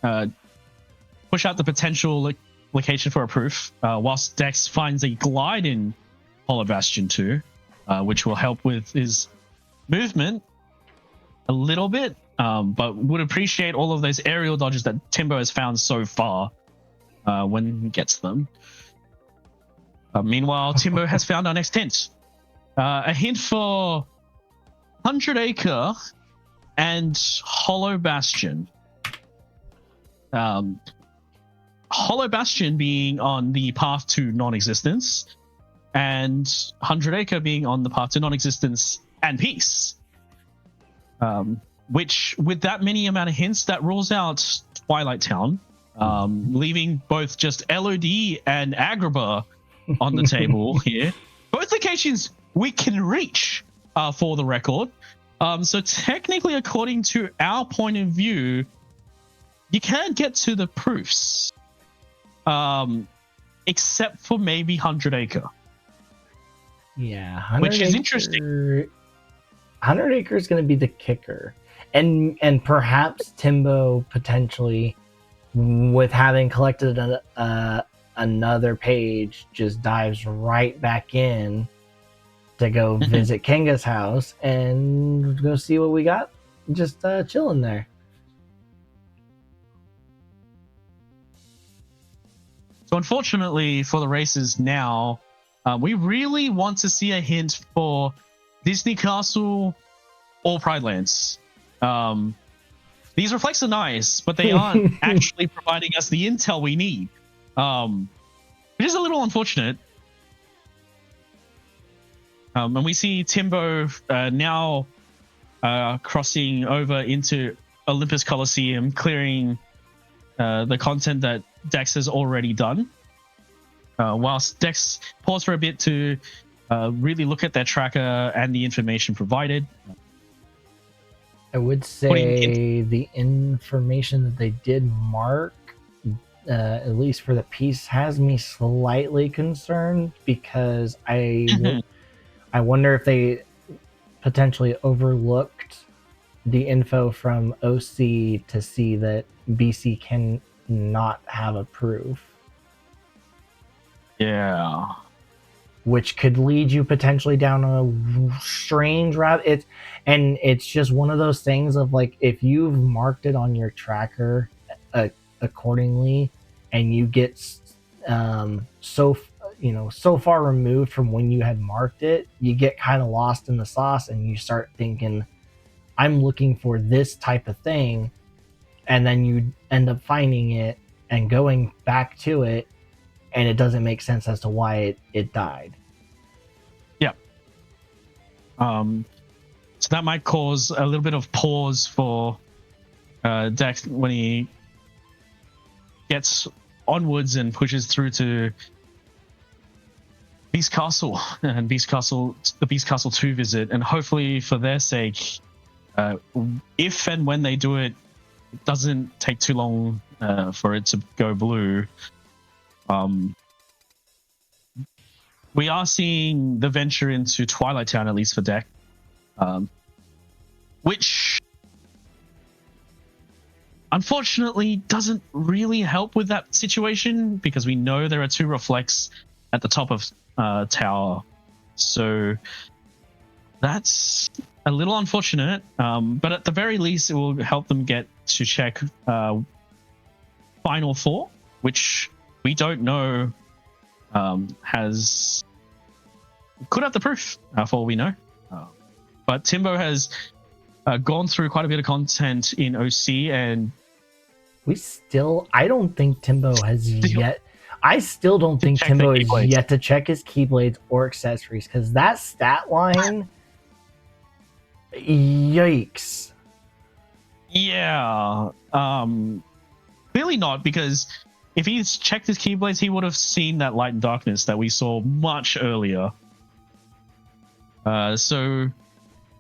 push out the potential location for a proof, whilst Dex finds a glide in Hollow Bastion 2, which will help with his movement a little bit, but would appreciate all of those aerial dodges that Timbo has found so far when he gets them. Meanwhile, Timbo has found our next hint. A hint for 100 Acre and Hollow Bastion. Hollow Bastion being on the path to non-existence, and 100 Acre being on the path to non-existence and peace. Which, with that many amount of hints, that rules out Twilight Town, leaving both just LOD and Agrabah on the table here. Both locations we can reach, for the record. So technically, according to our point of view, you can get to the proofs, except for maybe 100 Acre. Yeah, which is interesting. 100 Acre is going to be the kicker, and perhaps Timbo potentially, with having collected another page, just dives right back in to go visit Kenga's house and go see what we got, just chilling there. So unfortunately for the races now, we really want to see a hint for Disney Castle or Pride Lands. These reflects are nice, but they aren't actually providing us the intel we need, which is a little unfortunate. And we see Timbo now crossing over into Olympus Coliseum, clearing the content that Dex has already done. Whilst Dex paused for a bit to really look at their tracker and the information provided. I would say the information that they did mark, at least for the piece, has me slightly concerned, because I wonder if they potentially overlooked the info from OC to see that BC can not have a proof. Yeah. Which could lead you potentially down a strange route. It's just one of those things of, like, if you've marked it on your tracker accordingly, and you get so far removed from when you had marked it, you get kind of lost in the sauce, and you start thinking, I'm looking for this type of thing, and then you end up finding it and going back to it, and it doesn't make sense as to why it died. Yeah. So that might cause a little bit of pause for Dex when he gets onwards and pushes through to Beast Castle and the Beast Castle 2 visit, and hopefully for their sake, if and when they do it, it doesn't take too long for it to go blue. We are seeing the venture into Twilight Town, at least for deck, which unfortunately doesn't really help with that situation, because we know there are 2 reflects at the top of tower, so that's a little unfortunate, but at the very least it will help them get to check final 4, which we don't know could have the proof for all we know, but Timbo has gone through quite a bit of content in OC, and I don't think Timbo has yet. I still don't think Timbo has yet to check his Keyblades or accessories, because that stat line, yikes. Yeah, clearly not, because if he's checked his Keyblades, he would have seen that light and darkness that we saw much earlier. So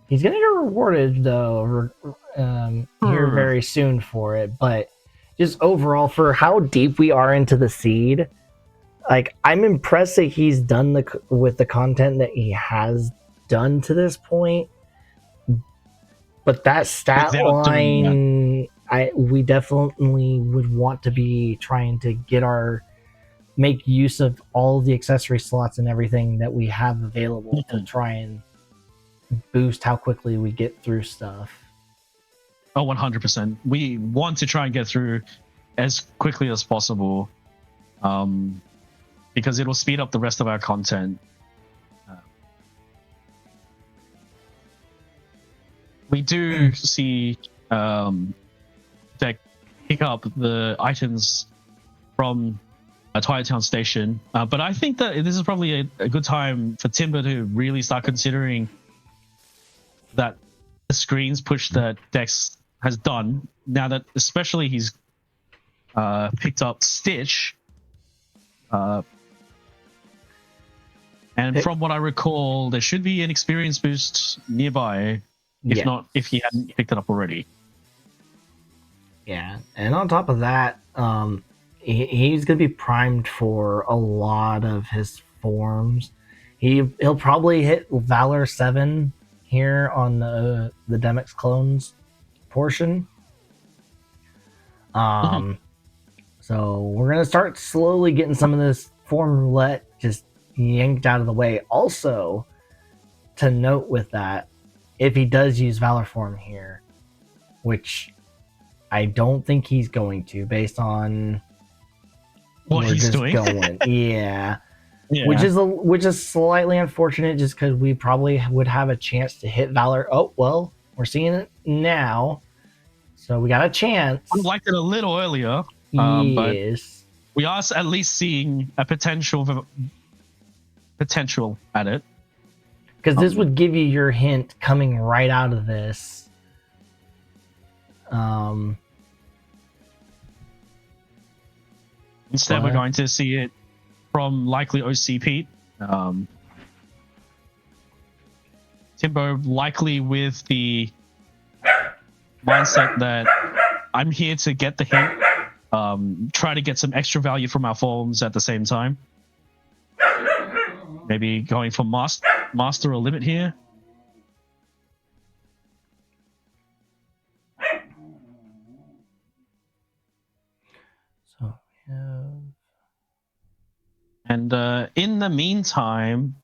he's gonna get rewarded though here very soon for it, but just overall, for how deep we are into the seed, like, I'm impressed that he's done with the content that he has done to this point. But that stat line, we definitely would want to be trying to make use of all the accessory slots and everything that we have available to try and boost how quickly we get through stuff. Oh, 100%. We want to try and get through as quickly as possible, because it'll speed up the rest of our content. We do see deck pick up the items from Twilight Town Station, but I think that this is probably a good time for Timber to really start considering that the screens push that Dex has done, now that especially he's picked up Stitch, and from what I recall, there should be an experience boost nearby, if he hadn't picked it up already. Yeah, and on top of that, he's going to be primed for a lot of his forms. He'll probably hit Valor 7 here on the Demix clones portion. So we're going to start slowly getting some of this form roulette just yanked out of the way. Also, to note with that, if he does use Valor form here, which I don't think he's going to, based on what he's doing. Yeah. Which is slightly unfortunate, just because we probably would have a chance to hit Valor. Oh, well, we're seeing it now, so we got a chance. I liked it a little earlier, yes, but we are at least seeing a potential at it, because this would give you your hint coming right out of this. Instead, we're going to see it from likely OC Pete. Timbo likely with the mindset that I'm here to get the hint, try to get some extra value from our forms at the same time. Maybe going for master or limit here. So, yeah. And in the meantime,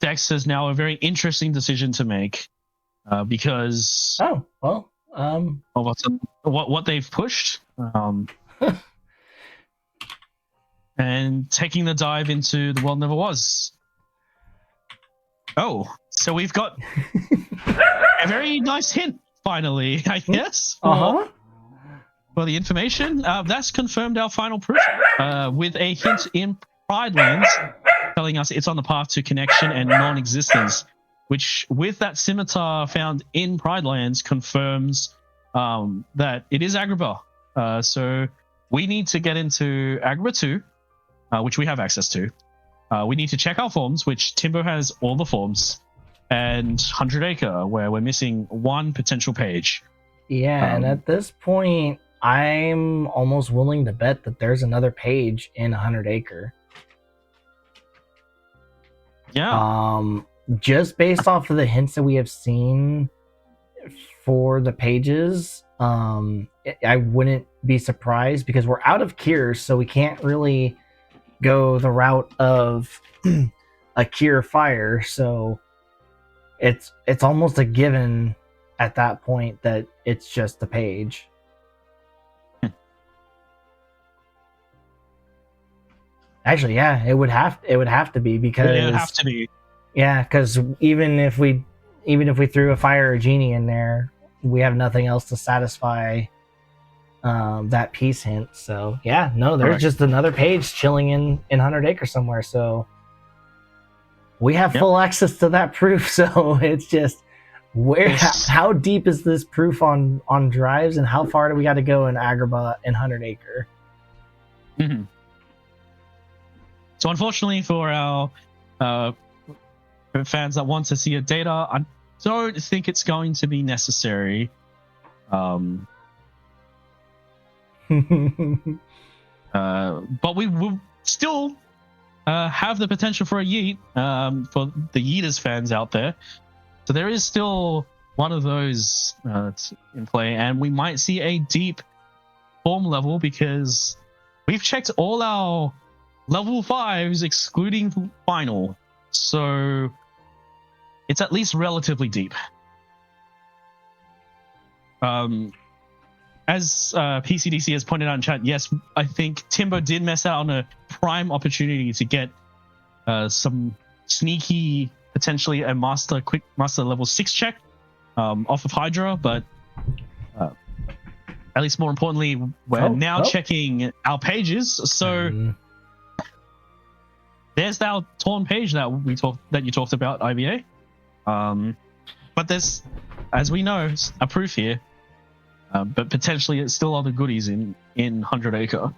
Dex has now a very interesting decision to make, because of what they've pushed, and taking the dive into the world never was. Oh, so we've got a very nice hint finally, I guess. For the information, that's confirmed our final proof, with a hint in Pride Lands telling us it's on the path to connection and non-existence, which with that scimitar found in Pride Lands confirms that it is Agrabah. So we need to get into Agrabah 2, which we have access to. We need to check our forms, which Timbo has all the forms, and 100 Acre, where we're missing one potential page. Yeah, and at this point, I'm almost willing to bet that there's another page in 100 Acre. Yeah. Just based off of the hints that we have seen for the pages, I wouldn't be surprised because we're out of cures, so we can't really go the route of a cure fire. So it's almost a given at that point that it's just the page. Actually, yeah, it would have to be because it would have to be. Yeah, because even if we threw a fire or genie in there, we have nothing else to satisfy that piece hint. So yeah, no, there's just another page chilling in 100 Acre somewhere. So we have full access to that proof. So it's just how deep is this proof on drives, and how far do we got to go in Agrabah and 100 Acre? Mm-hmm. So unfortunately for our fans that want to see a data, I don't think it's going to be necessary. But we will still have the potential for a yeet for the Yeeters fans out there. So there is still one of those in play, and we might see a deep form level because we've checked all our level 5s excluding final. So it's at least relatively deep. As PCDC has pointed out in chat, yes, I think Timbo did miss out on a prime opportunity to get some sneaky, potentially a quick master level 6 check off of Hydra, but at least more importantly, we're checking our pages. So there's our torn page that you talked about, IBA. But there's, as we know, a proof here. But potentially it's still other goodies in 100 Acre.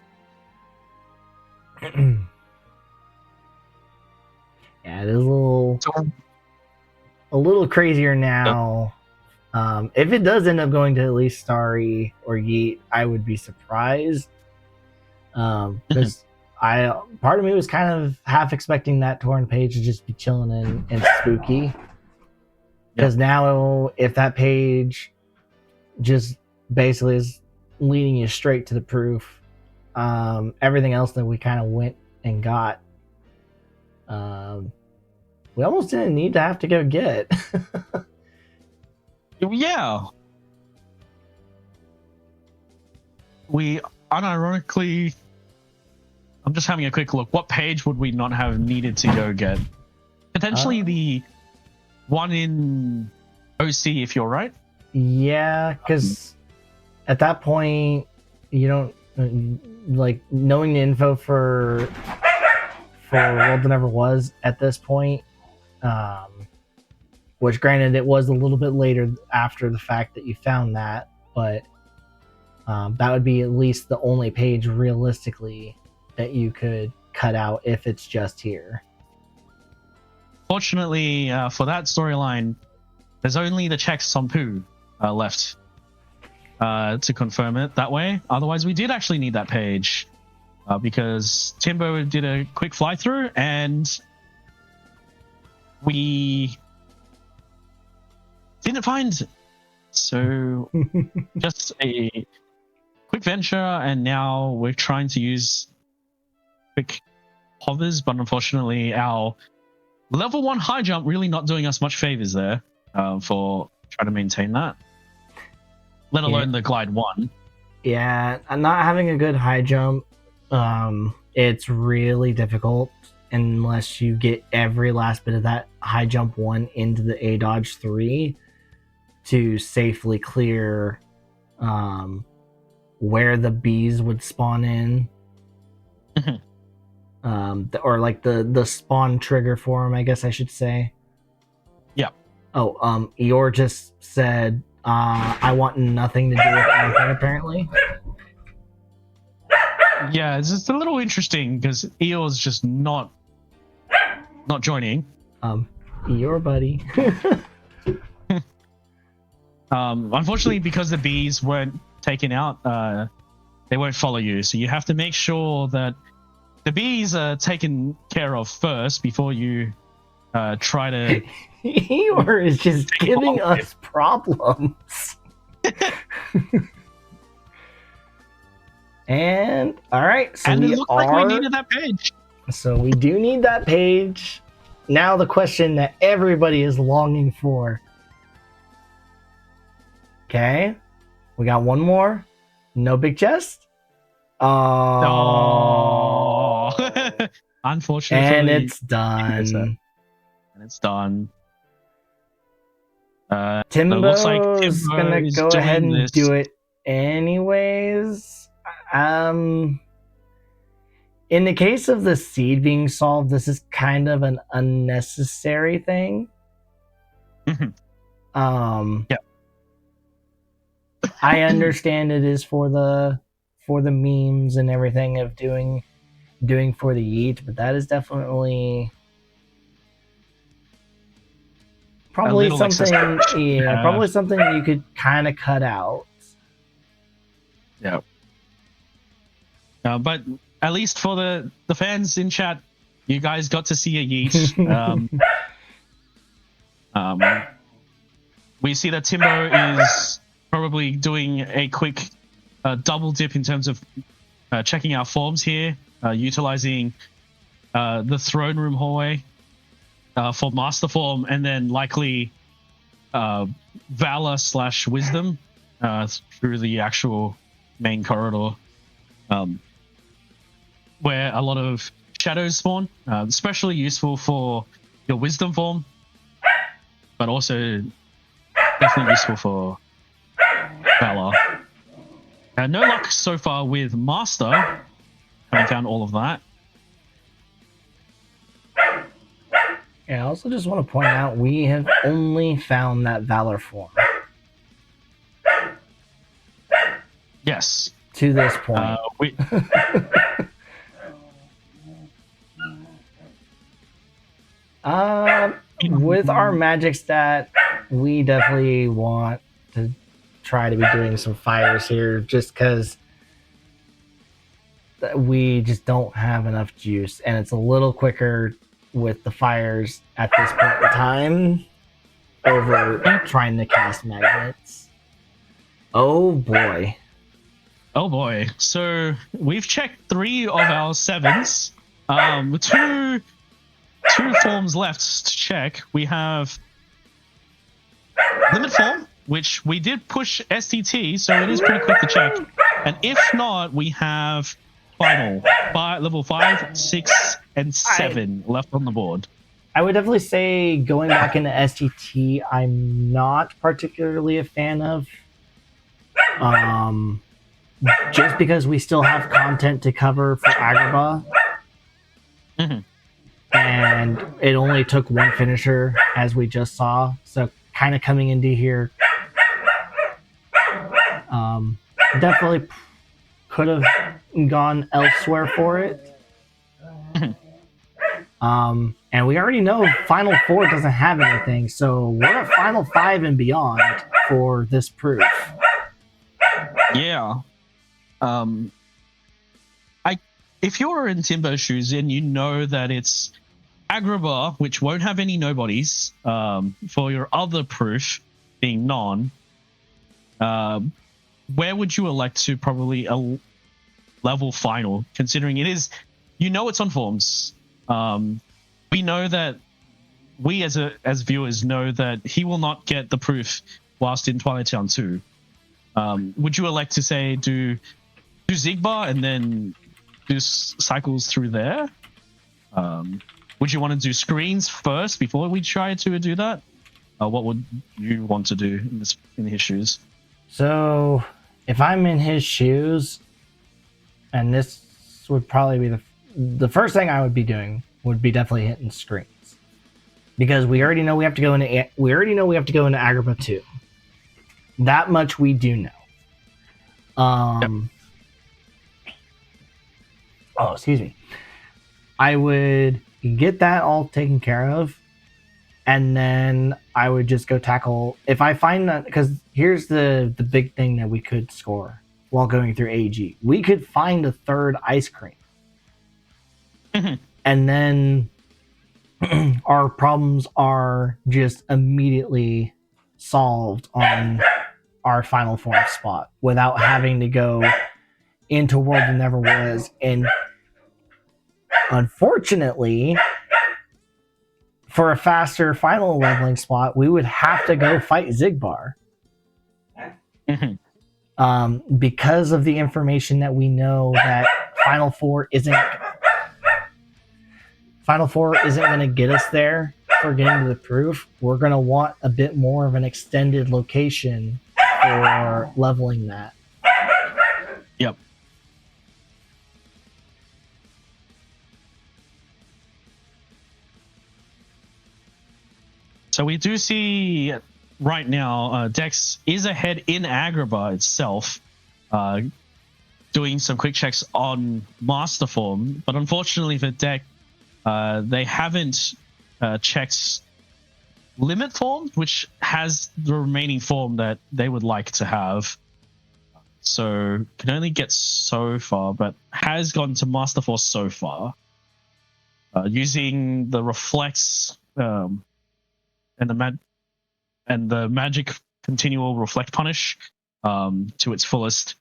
Yeah, it is a little crazier now. If it does end up going to at least Starry or Yeet, I would be surprised. Because part of me was kind of half expecting that torn page to just be chilling in Spooky. Because now if that page just basically is leading you straight to the proof, everything else that we kind of went and got, we almost didn't need to have to go get. Yeah. We unironically, I'm just having a quick look. What page would we not have needed to go get? Potentially the one in OC, if you're right. Yeah, because at that point, you don't like knowing the info for World That Never Was at this point. Which, granted, it was a little bit later after the fact that you found that, but that would be at least the only page realistically that you could cut out if it's just here. Fortunately, for that storyline, there's only the checks on Pooh left to confirm it that way. Otherwise, we did actually need that page because Timbo did a quick fly through and we didn't find it. So just a quick venture, and now we're trying to use quick hovers, but unfortunately our level 1 high jump really not doing us much favors there for trying to maintain that, let alone the glide 1. Yeah, not having a good high jump, it's really difficult unless you get every last bit of that high jump 1 into the A dodge 3 to safely clear where the bees would spawn in. Or like the spawn trigger for them, I guess I should say. Yeah. Oh, Eeyore just said, I want nothing to do with anything, apparently. Yeah, it's just a little interesting because Eeyore's just not joining. Your buddy. Unfortunately, because the bees weren't taken out, they won't follow you. So you have to make sure that the bees are taken care of first before you try to. Eeyore is just giving us problems. And all right, so and it we looked like we needed that page. So we do need that page. Now the question that everybody is longing for. Okay, we got one more. No big chest. Oh, unfortunately, and it's done. And it's done. Timbo's looks like Timbo gonna is go ahead and this. do it anyways. In the case of the seed being solved, this is kind of an unnecessary thing. Yeah. I understand it is for the memes and everything of doing for the yeet, but that is definitely probably something. Yeah, probably something you could kind of cut out. Yeah. But at least for the fans in chat, you guys got to see a yeet. We see that Timbo is probably doing a quick double dip in terms of checking our forms here, utilizing the throne room hallway for master form, and then likely valor / wisdom through the actual main corridor, where a lot of shadows spawn, especially useful for your wisdom form, but also definitely useful for valor. No luck so far with master, having found all of that. Yeah, I also just want to point out we have only found that valor form. Yes. To this point. With our magic stat, we definitely want to try to be doing some fires here just because we just don't have enough juice, and it's a little quicker with the fires at this point in time over trying to cast magnets. Oh boy. Oh boy. So we've checked 3 of our 7s. Two forms left to check. We have limit form, which we did push STT, so it is pretty quick to check. And if not, we have final level 5, 6, and 7 left on the board. I would definitely say going back into STT, I'm not particularly a fan of. Just because we still have content to cover for Agrabah. Mm-hmm. And it only took one finisher, as we just saw. So kind of coming into here, definitely could have gone elsewhere for it. And we already know Final 4 doesn't have anything, so we're at Final 5 and beyond for this proof. Yeah. If you're in Timbo's shoes and you know that it's Agrabah, which won't have any nobodies, for your other proof being non, where would you elect to probably level final, considering it is, it's on forms. We know that we as viewers know that he will not get the proof whilst in Twilight Town 2. Would you elect to say do Zigbar and then do cycles through there? Would you want to do screens first before we try to do that? What would you want to do in his shoes? So, if I'm in his shoes, and this would probably be the first thing I would be doing would be definitely hitting screens, because we already know we have to go into Agrabah 2. That much we do know. Oh, excuse me. I would get that all taken care of, and then I would just go tackle. If I find that, because here's the big thing that we could score while going through AG, we could find a third ice cream, and then our problems are just immediately solved on our final form spot without having to go into World That Never Was. And unfortunately, for a faster final leveling spot, we would have to go fight Zigbar. Because of the information that we know that Final Four isn't going to get us there for getting to the proof. We're going to want a bit more of an extended location for leveling that. Yep. So we do see right now Dex is ahead in Agrabah itself, doing some quick checks on Master Form, but unfortunately for Deck, they haven't checked Limit Form, which has the remaining form that they would like to have. So can only get so far, but has gone to Master Force so far, using the Reflects and the magic continual reflect punish to its fullest,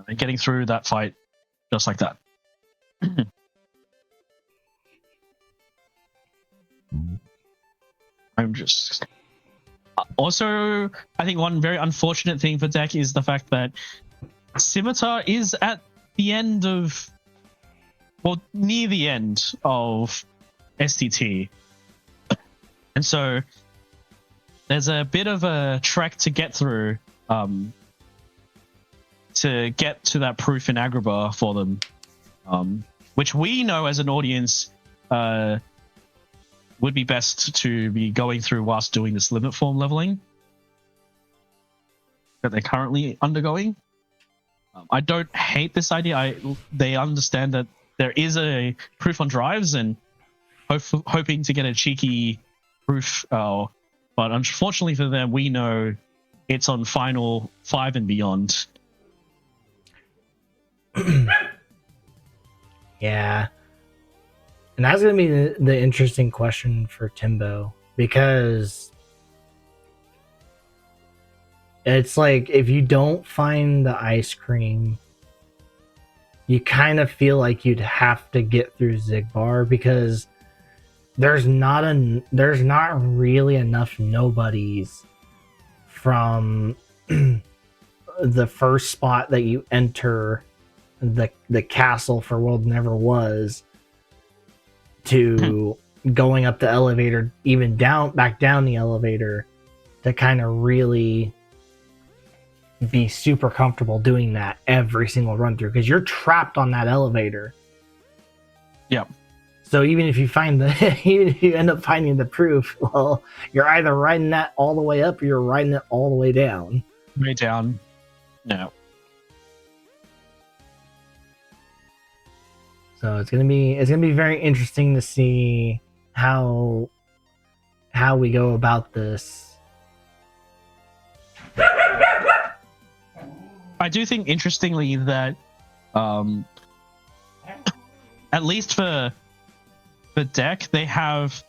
and getting through that fight just like that. I'm just also, I think one very unfortunate thing for Deck is the fact that Scimitar is at the end of, well, near the end of STT. And so there's a bit of a trek to get through to get to that proof in Agrabah for them, which we know as an audience would be best to be going through whilst doing this limit form leveling that they're currently undergoing. I don't hate this idea. They understand that there is a proof on drives and hoping to get a cheeky proof, but unfortunately for them, we know it's on Final 5 and beyond. Yeah. And that's going to be the interesting question for Timbo, because it's like if you don't find the ice cream, you kind of feel like you'd have to get through Zigbar, because there's not really enough nobodies from the first spot that you enter the castle for World Never Was to going up the elevator, even back down the elevator, to kind of really be super comfortable doing that every single run through, because you're trapped on that elevator. Yep. So even if you even if you end up finding the proof, well, you're either riding that all the way up or you're riding it all the way down. Way down. No. So it's gonna be very interesting to see how we go about this. I do think, interestingly, that at least for the Deck, they have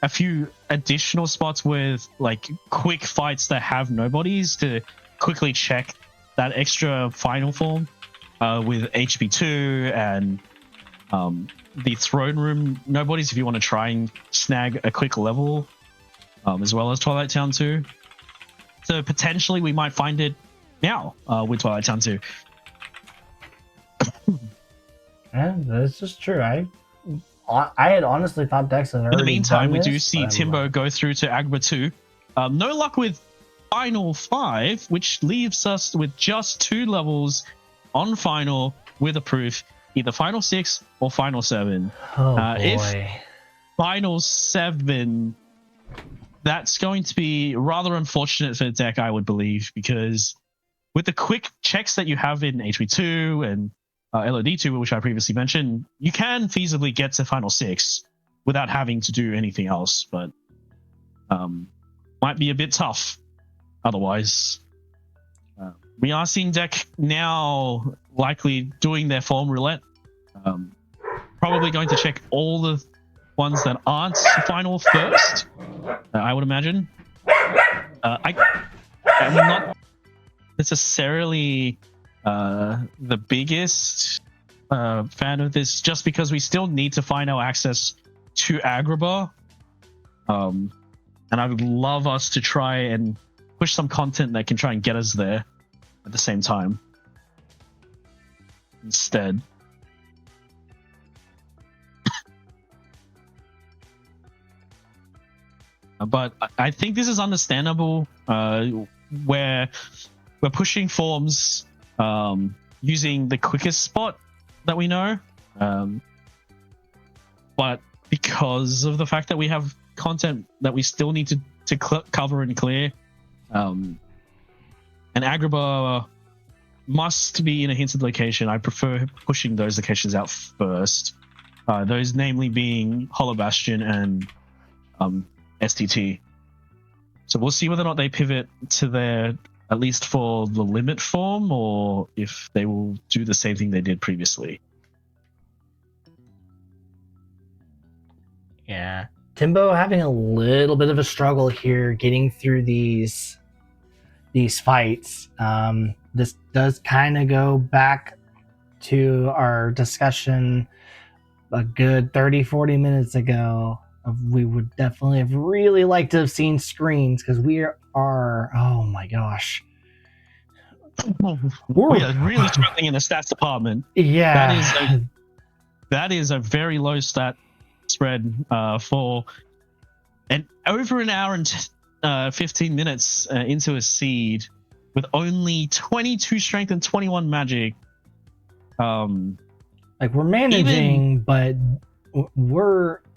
a few additional spots with like quick fights that have nobodies to quickly check that extra final form, with HB2 and the throne room nobodies if you want to try and snag a quick level, as well as Twilight Town 2. So potentially we might find it now with Twilight Town 2. Yeah, that's just true. I had honestly thought Dex had already In the meantime, we done do this, see Timbo go through to Agrabah 2. No luck with Final 5, which leaves us with just 2 levels on Final with a proof, either Final 6 or Final 7. Oh boy. If Final 7, that's going to be rather unfortunate for the Deck, I would believe, because with the quick checks that you have in HB2 and LOD2, which I previously mentioned, you can feasibly get to Final 6 without having to do anything else, but might be a bit tough otherwise. We are seeing deck now likely doing their form roulette. Probably going to check all the ones that aren't final first, I would imagine. I am not necessarily the biggest fan of this, just because we still need to find our access to Agrabah. And I would love us to try and push some content that can try and get us there at the same time instead. But I think this is understandable, where we're pushing forms using the quickest spot that we know. But because of the fact that we have content that we still need to cover and clear, and Agrabah must be in a hinted location, I prefer pushing those locations out first. Those namely being Hollow Bastion and STT. So we'll see whether or not they pivot to their, at least for the limit form, or if they will do the same thing they did previously. Yeah. Timbo having a little bit of a struggle here getting through these fights. This does kind of go back to our discussion a good 30-40 minutes ago. We would definitely have really liked to have seen screens, because we are, oh my gosh, we are really struggling in the stats department. Yeah, that is a very low stat spread for over an hour and 15 minutes into a seed with only 22 strength and 21 magic. Like, we're managing, but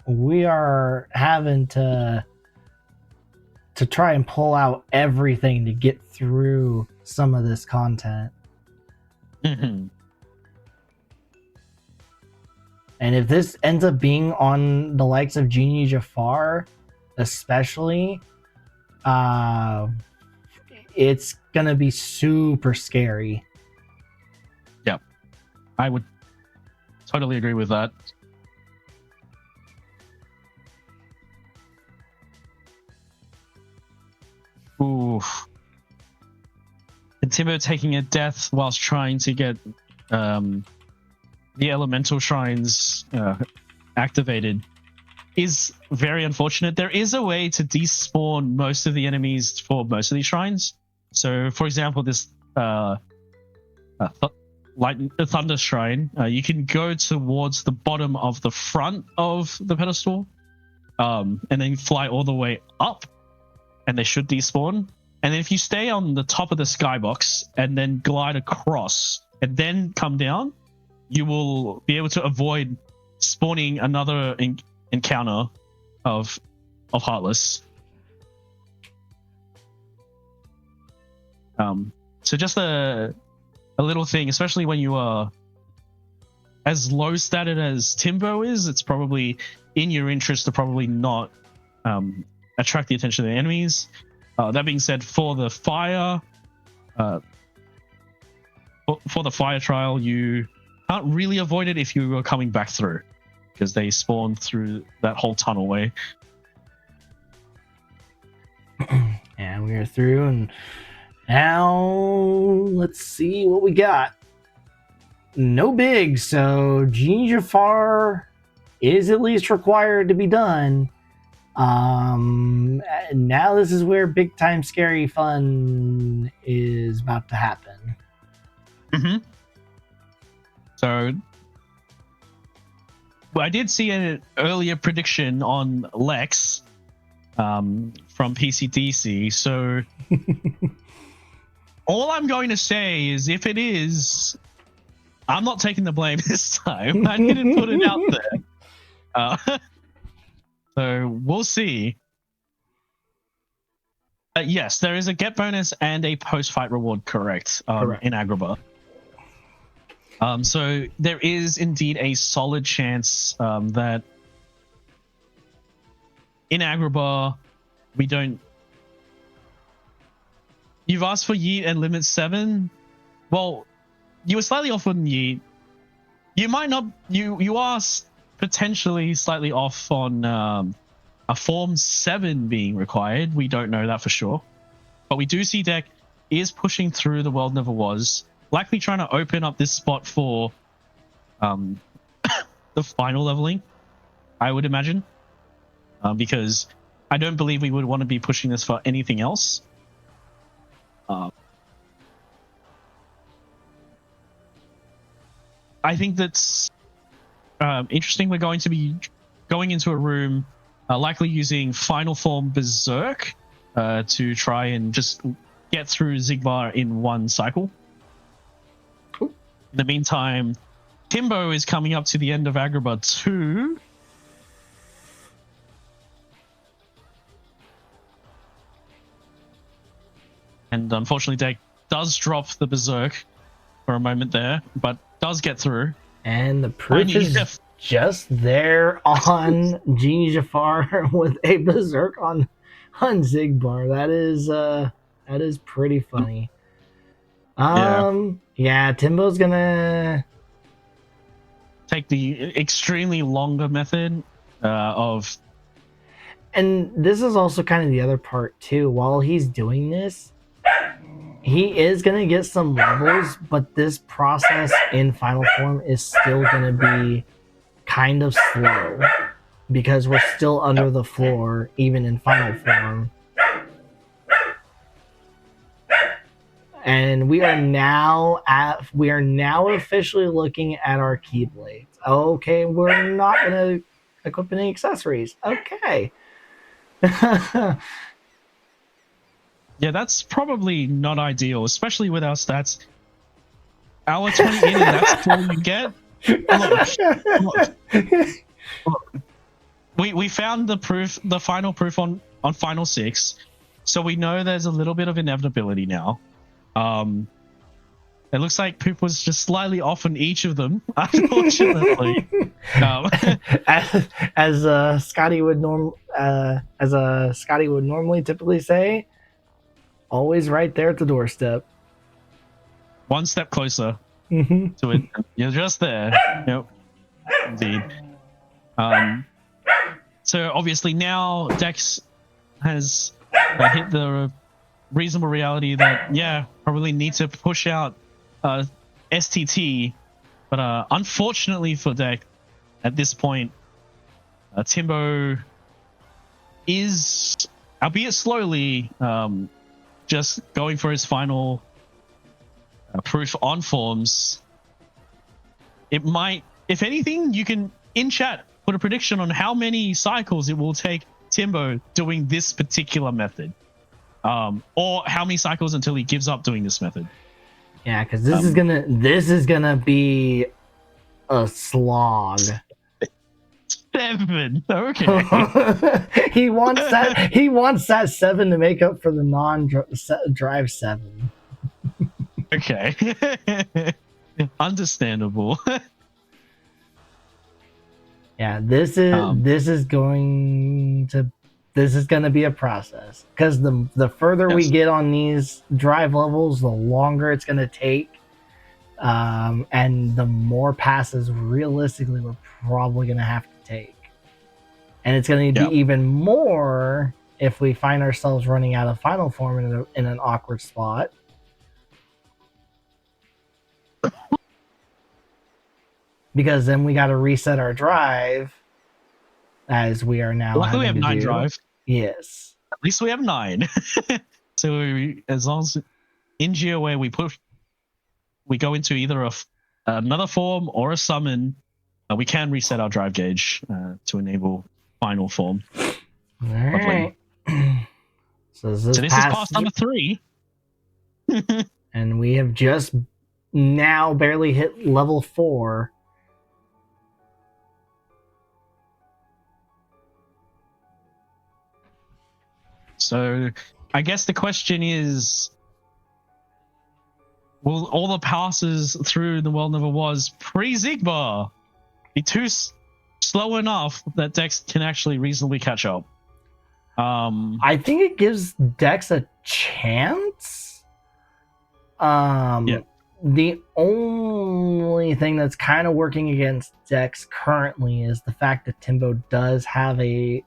we are having to try and pull out everything to get through some of this content. Mm-hmm. And if this ends up being on the likes of Genie Jafar, especially, it's gonna be super scary. Yep, I would totally agree with that. Ooh. And Timbo taking a death whilst trying to get the elemental shrines activated is very unfortunate. There is a way to despawn most of the enemies for most of these shrines. So, for example, this Thunder Shrine, you can go towards the bottom of the front of the pedestal, and then fly all the way up, and they should despawn. And then if you stay on the top of the skybox and then glide across and then come down, you will be able to avoid spawning another encounter of Heartless. So just a little thing, especially when you are as low statted as Timbo is, it's probably in your interest to probably not attract the attention of the enemies. That being said, for the fire trial, you can't really avoid it if you are coming back through, because they spawn through that whole tunnel way. And we are through, and now let's see what we got. No big, so Genie Jafar is at least required to be done. Now this is where big time scary fun is about to happen. Mm-hmm. So, well, I did see an earlier prediction on Lex from PCDC. So, all I'm going to say is, if it is, I'm not taking the blame this time. I didn't put it out there. So we'll see. Yes, there is a get bonus and a post-fight reward, correct, Correct. in Agrabah. So there is indeed a solid chance that in Agrabah we don't. You've asked for Yeet and limit 7. Well, you were slightly off on Yeet. You might not. You are potentially slightly off on a Form 7 being required. We don't know that for sure, but we do see deck is pushing through the World Never Was, likely trying to open up this spot for the final leveling, I would imagine, because I don't believe we would want to be pushing this for anything else. I think that's interesting. We're going to be going into a room, likely using Final Form Berserk to try and just get through Zigbar in one cycle. Cool. In the meantime, Timbo is coming up to the end of Agrabah 2. And unfortunately, deck does drop the Berserk for a moment there, but does get through. And the proof is just there on Genie Jafar with a Berserk on Zigbar. That is pretty funny. Yeah, Timbo's gonna take the extremely longer method of. And this is also kind of the other part too. While he's doing this, he is going to get some levels, but this process in final form is still going to be kind of slow because we're still under the floor even in final form. And we are now officially looking at our Keyblades. Okay, we're not going to equip any accessories. Okay. Yeah, that's probably not ideal, especially with our stats. Our 20 in, and that's all you get. Look. We found the proof, the final proof on Final 6, so we know there's a little bit of inevitability now. It looks like Poop was just slightly off on each of them, unfortunately. As Scotty would normally typically say, always right there at the doorstep. One step closer to it. You're just there. Yep. Indeed. So obviously now Dex has hit the reasonable reality that, yeah, probably need to push out STT. But unfortunately for Dex, at this point, Timbo is, albeit slowly, just going for his final proof on forms. It might, if anything, you can in chat put a prediction on how many cycles it will take Timbo doing this particular method, or how many cycles until he gives up doing this method. Yeah, because this is gonna be a slog. 7. Okay. He wants that 7 to make up for the non-drive 7. Okay. Understandable. Yeah, this is going to be a process because the further we get on these drive levels, the longer it's going to take, and the more passes realistically we're probably going to have to take, and it's going to be even more if we find ourselves running out of final form in an awkward spot. Because then we got to reset our drive, as we are now. Luckily, we have 9 drive. Yes. At least we have 9. So as long as in GOA we go into either another form or a summon, we can reset our drive gauge to enable final form. All right. So this is pass number 3. And we have just now barely hit level 4. So I guess the question is, will all the passes through The World Never Was pre-Zigbar be too slow enough that Dex can actually reasonably catch up? I think it gives Dex a chance. Yeah. The only thing that's kind of working against Dex currently is the fact that Timbo does have a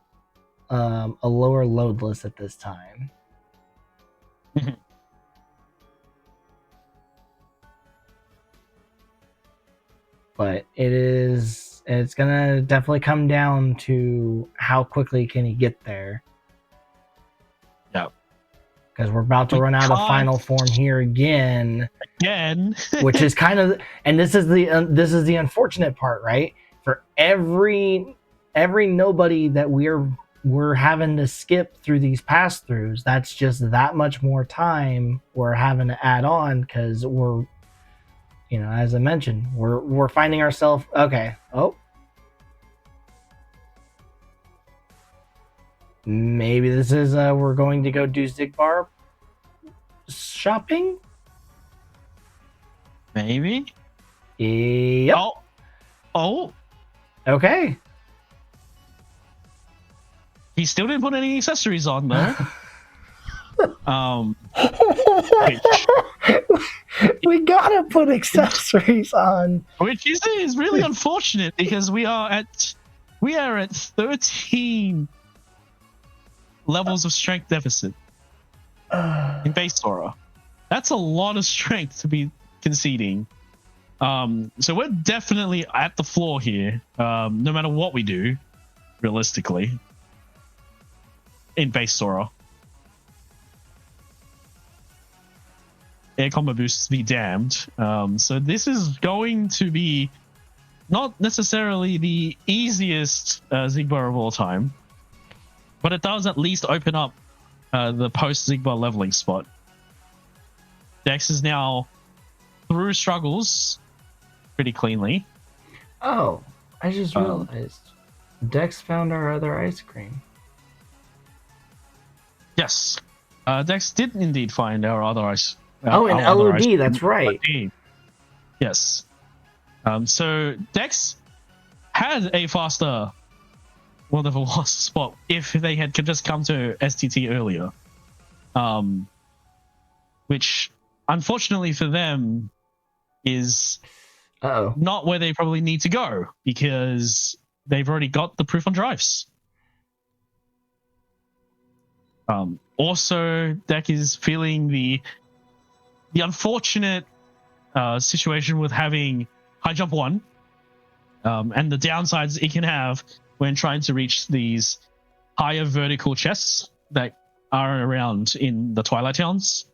lower load list at this time. But it's gonna definitely come down to how quickly can he get there. Yeah. Because we're about to run out of final form here again, which is kind of, and this is the unfortunate part, right? For every nobody that we're having to skip through these pass throughs, that's just that much more time we're having to add on because we're, as I mentioned, we're finding ourselves okay. Oh, maybe this is we're going to go do Zigbar shopping. Maybe. Yep. Oh. Okay. He still didn't put any accessories on though. We gotta put accessories on, which is really unfortunate because we are at 13 levels of strength deficit in base Sora. That's a lot of strength to be conceding. So we're definitely at the floor here, no matter what we do, realistically, in base Sora. Air combo boosts be damned. So this is going to be not necessarily the easiest Zigbar of all time, but it does at least open up the post-Zigbar leveling spot. Dex is now through struggles pretty cleanly. Oh, I just realized Dex found our other ice cream. Yes, Dex did indeed find our other ice. Oh, an LOD, that's right. Yes. So Dex had a faster World Never Was spot if they had just come to STT earlier. Which, unfortunately for them, is not where they probably need to go because they've already got the proof on drives. Also, Deck is feeling the unfortunate situation with having high jump 1 and the downsides it can have when trying to reach these higher vertical chests that are around in the Twilight Towns.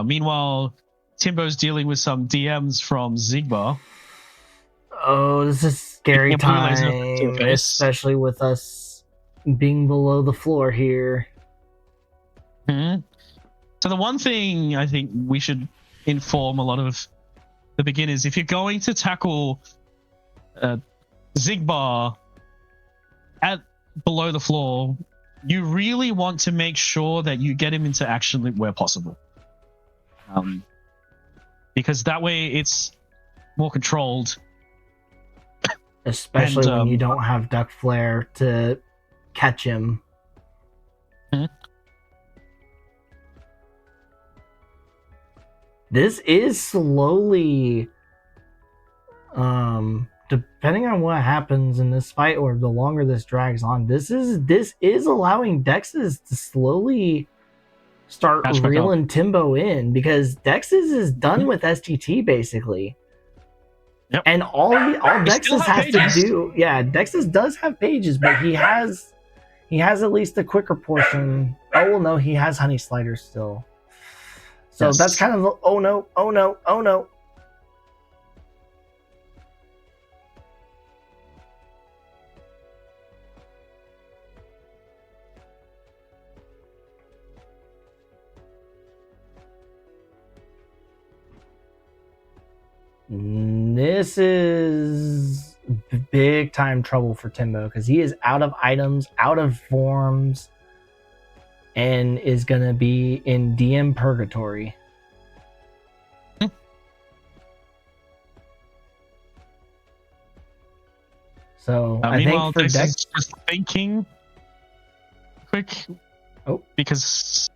Meanwhile, Timbo's dealing with some DMs from Zigbar. Oh, this is scary time, especially with us being below the floor here. Mm-hmm. So the one thing I think we should inform a lot of the beginners, if you're going to tackle Zigbar at below the floor, you really want to make sure that you get him into action loop where possible. Because that way it's more controlled. Especially when you don't have Duck Flare to catch him. Mm-hmm. This is slowly, depending on what happens in this fight or the longer this drags on, this is allowing Dex's to slowly start reeling Timbo in because Dex's is done with STT basically. Yep. And all Dex's has to do, Dex's does have pages, but he has at least a quicker portion. Oh well, no, he has Honey Sliders still. So that's kind of oh no. This is big time trouble for Timbo because he is out of items, out of forms, and is going to be in DM purgatory. So I think for Dex Dex, is just thinking quick. Oh. Because.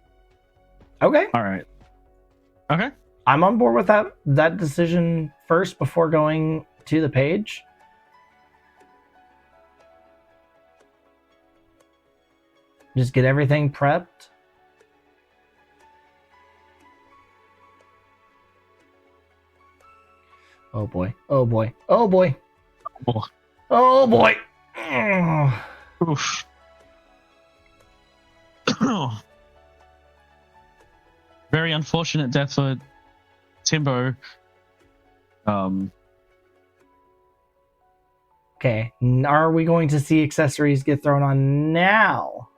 Okay. All right. Okay. I'm on board with that decision first before going to the page. Just get everything prepped. Oh boy. Oh boy. Oh boy. Oh. Oh boy. Oof. Very unfortunate death for Timbo. Okay. Are we going to see accessories get thrown on now?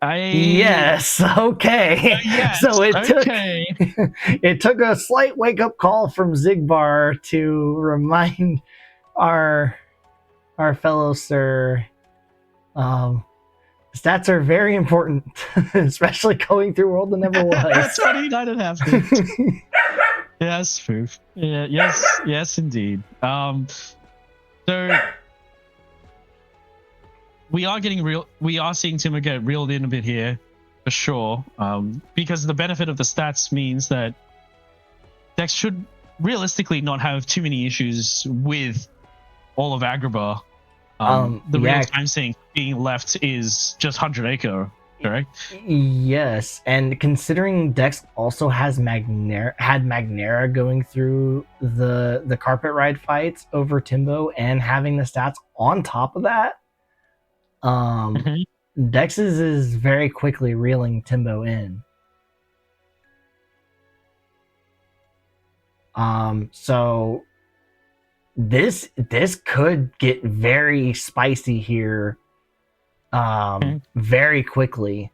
Yes. Okay. Yes. So it Okay. took a slight wake up call from Zigbar to remind our fellow sir. Stats are very important, especially going through World That Never Was. 29 after. Yes, Foof. Yeah, yes, indeed. So we are seeing Timber get reeled in a bit here, for sure. Because the benefit of the stats means that Dex should realistically not have too many issues with all of Agrabah. The real time sink being left is just 100 Acre, correct? Yes, and considering Dex also has Magnera going through the carpet ride fights over Timbo and having the stats on top of that, Dex's is very quickly reeling Timbo in. So this could get very spicy here very quickly,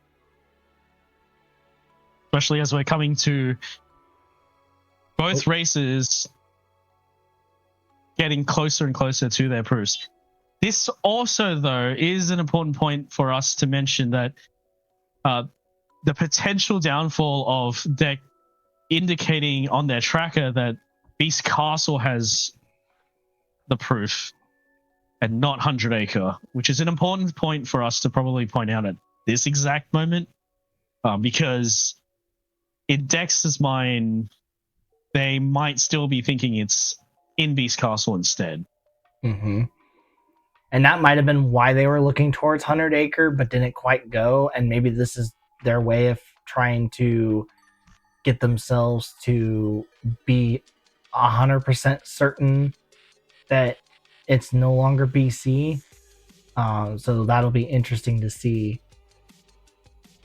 especially as we're coming to both races getting closer and closer to their proofs. This also, though, is an important point for us to mention that the potential downfall of Deck indicating on their tracker that Beast Castle has the proof and not 100 Acre, which is an important point for us to probably point out at this exact moment, because in Dex's mind, they might still be thinking it's in Beast Castle instead. Mm-hmm. And that might have been why they were looking towards 100 Acre, but didn't quite go. And maybe this is their way of trying to get themselves to be 100% certain that it's no longer BC. So that'll be interesting to see.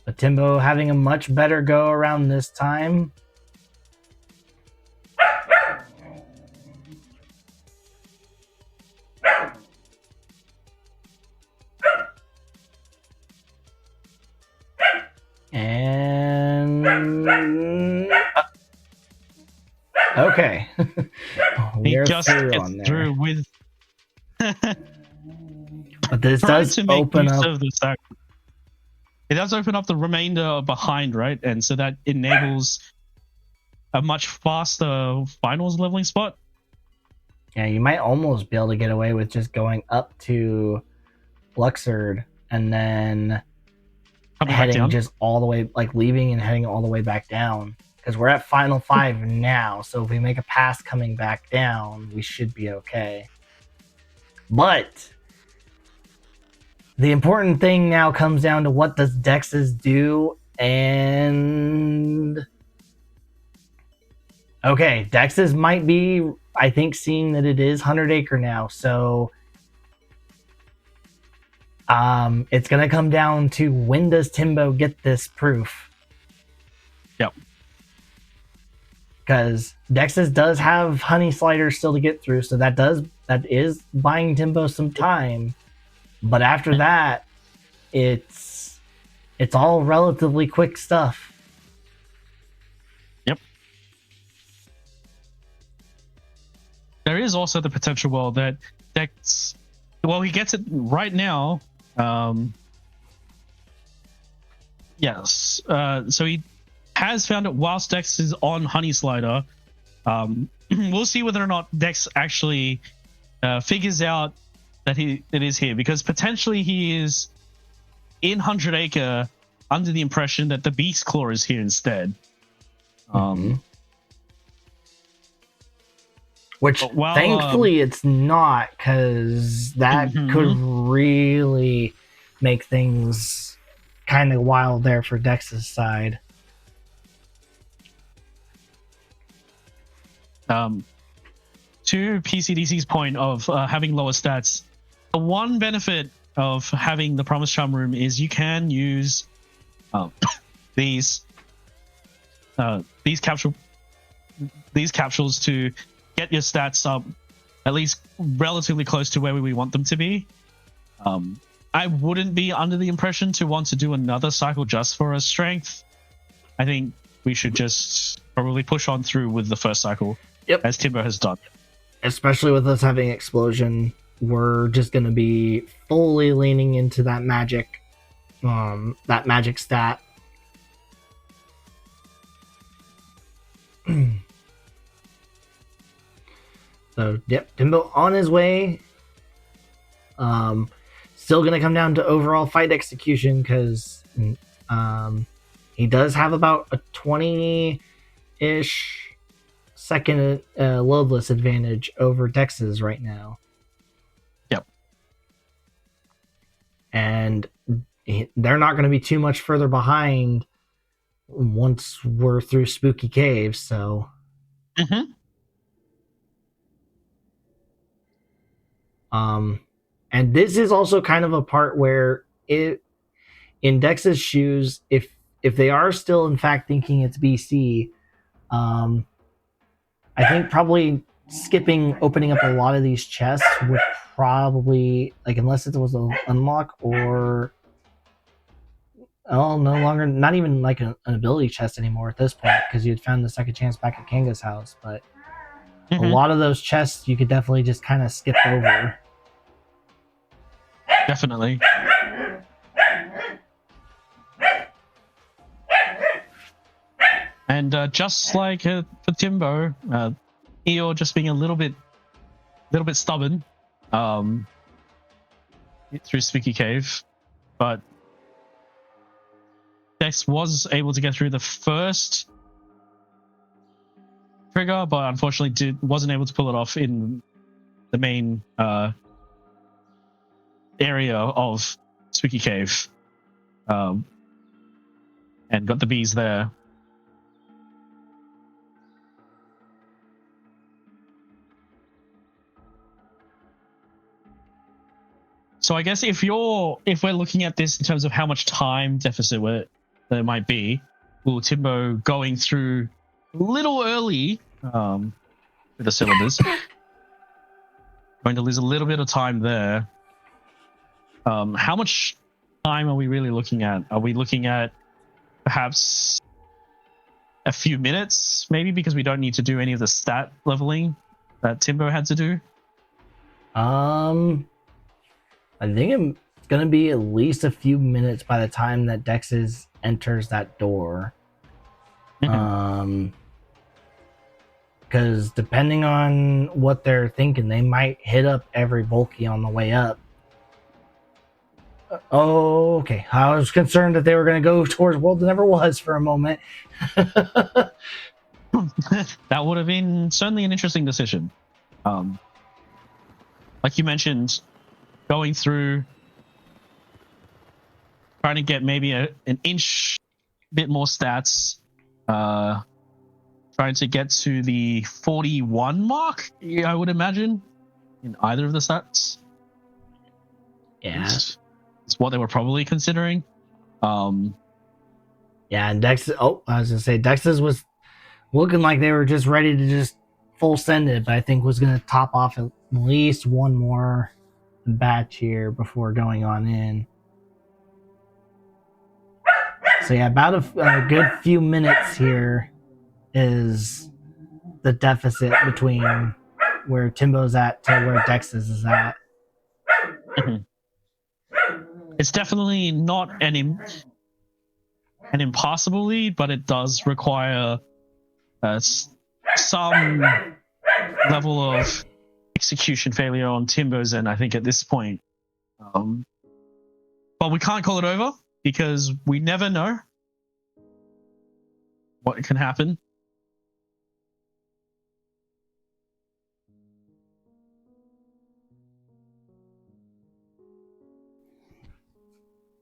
But Timbo having a much better go around this time. And okay, he just gets through with. But this does open up. It does open up the remainder behind, right? And so that enables a much faster finals leveling spot. Yeah, you might almost be able to get away with just going up to Luxord and then heading just all the way, like leaving and heading all the way back down. Because we're at Final 5 now, so if we make a pass coming back down, we should be okay. But the important thing now comes down to what does Dex's do, and okay, Dex's might be, I think, seeing that it is 100 Acre now, so it's gonna come down to when does Timbo get this proof? Yep. Because Dex's does have Honey Slider still to get through, so that is buying Timbo some time. But after that, it's all relatively quick stuff. Yep. there is also the potential world that Dex, well, he gets it right now. Yes. So he has found it whilst Dex is on Honey Slider. We'll see whether or not Dex actually figures out that it is here, because potentially he is in 100 Acre under the impression that the Beast Claw is here instead. Which, thankfully, it's not, because that could really make things kind of wild there for Dex's side. To PCDC's point of having lower stats, the one benefit of having the Promise Charm Room is you can use these capsules to get your stats up at least relatively close to where we want them to be. I wouldn't be under the impression to want to do another cycle just for a strength. I think we should just probably push on through with the first cycle, as Timbo has done. Especially with us having Explosion, we're just going to be fully leaning into that magic stat. So, Timbo on his way. Still going to come down to overall fight execution, because he does have about a 20-ish second loadless advantage over Dex's right now. Yep. And they're not going to be too much further behind once we're through Spooky Caves, so... And this is also kind of a part where in Dex's shoes, if they are still in fact thinking it's BC, I think probably skipping opening up a lot of these chests would probably, like, unless it was an unlock or no longer, not even like an ability chest anymore at this point, because you had found the second chance back at Kanga's house, but a lot of those chests you could definitely just kind of skip over. Definitely. And just like for Timbo, Eeyore just being a little bit stubborn through Spooky Cave, but Dex was able to get through the first trigger, but unfortunately wasn't able to pull it off in the main area of Spooky Cave, and got the bees there. So I guess if we're looking at this in terms of how much time deficit there might be, Timbo going through a little early with the cylinders, going to lose a little bit of time there. How much time are we really looking at? Are we looking at perhaps a few minutes, maybe, because we don't need to do any of the stat leveling that Timbo had to do? I think it's going to be at least a few minutes by the time that Dex's enters that door. Because depending on what they're thinking, they might hit up every bulky on the way up. Okay. I was concerned that they were going to go towards World That Never Was for a moment. That would have been certainly an interesting decision. Like you mentioned, going through, trying to get maybe an inch bit more stats, trying to get to the 41 mark, I would imagine, in either of the stats. Yeah. It's what they were probably considering. Yeah, and Dex, I was going to say, Dex's was looking like they were just ready to just full send it, but I think was going to top off at least one more batch here before going on in. So yeah, about a good few minutes here is the deficit between where Timbo's at to where Dex's is at. It's definitely not an impossible lead, but it does require some level of execution failure on Timbo's end, I think, at this point. But we can't call it over because we never know what can happen.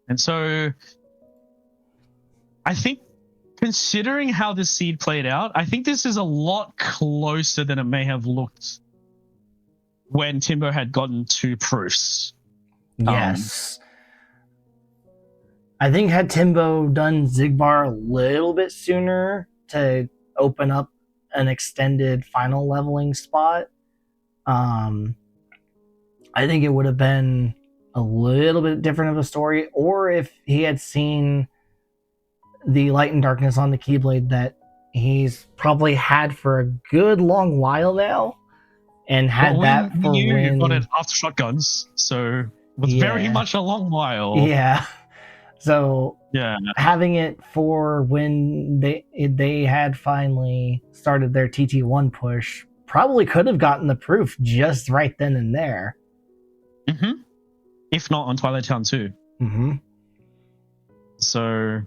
And so I think, considering how this seed played out, I think this is a lot closer than it may have looked when Timbo had gotten 2 proofs. Yes. I think had Timbo done Zigbar a little bit sooner to open up an extended final leveling spot, I think it would have been a little bit different of a story. Or if he had seen the light and darkness on the Keyblade that he's probably had for a good long while now, and had that for when when got it after shotguns, so it was very much a long while. Yeah. So yeah, having it for when they had finally started their TT1 push probably could have gotten the proof just right then and there. Mm-hmm. If not on Twilight Town 2. Mm-hmm. So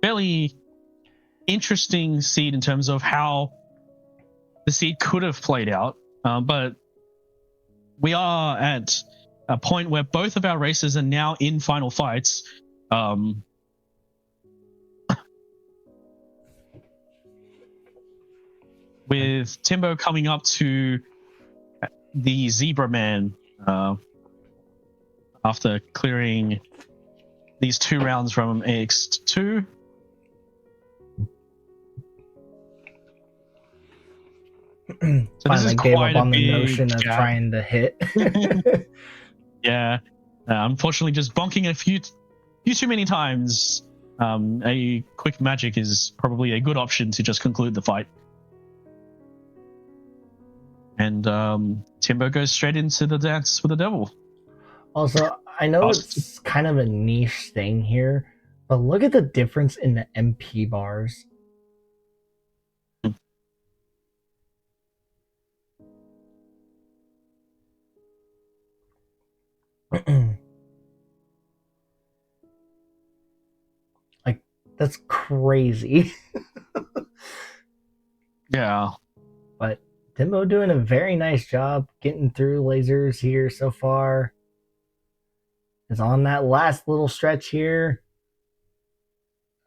fairly interesting seed in terms of how the seed could have played out. But we are at a point where both of our races are now in final fights. With Timbo coming up to the Zebra Man after clearing these 2 rounds from AX2. So finally gave up on the notion of trying to hit. Yeah. Unfortunately, just bonking a few too many times. A quick magic is probably a good option to just conclude the fight. And Timbo goes straight into the dance with the devil. Also, I know it's kind of a niche thing here, but look at the difference in the MP bars. Like, that's crazy. Yeah. But Timbo doing a very nice job getting through lasers here so far. Is on that last little stretch here.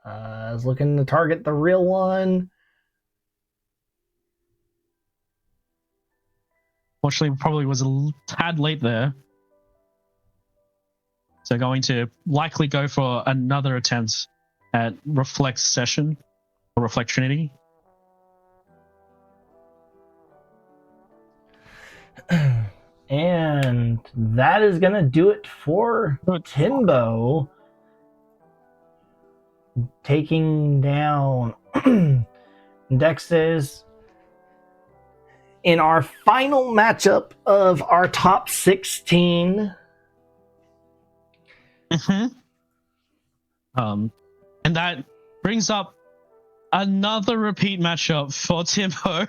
Is looking to target the real one. Fortunately, probably was a tad late there. So going to likely go for another attempt at Reflect Session or Reflect Trinity. And that is going to do it for Timbo. Taking down Dex's in our final matchup of our top 16. Mm-hmm. And that brings up another repeat matchup for Timbo,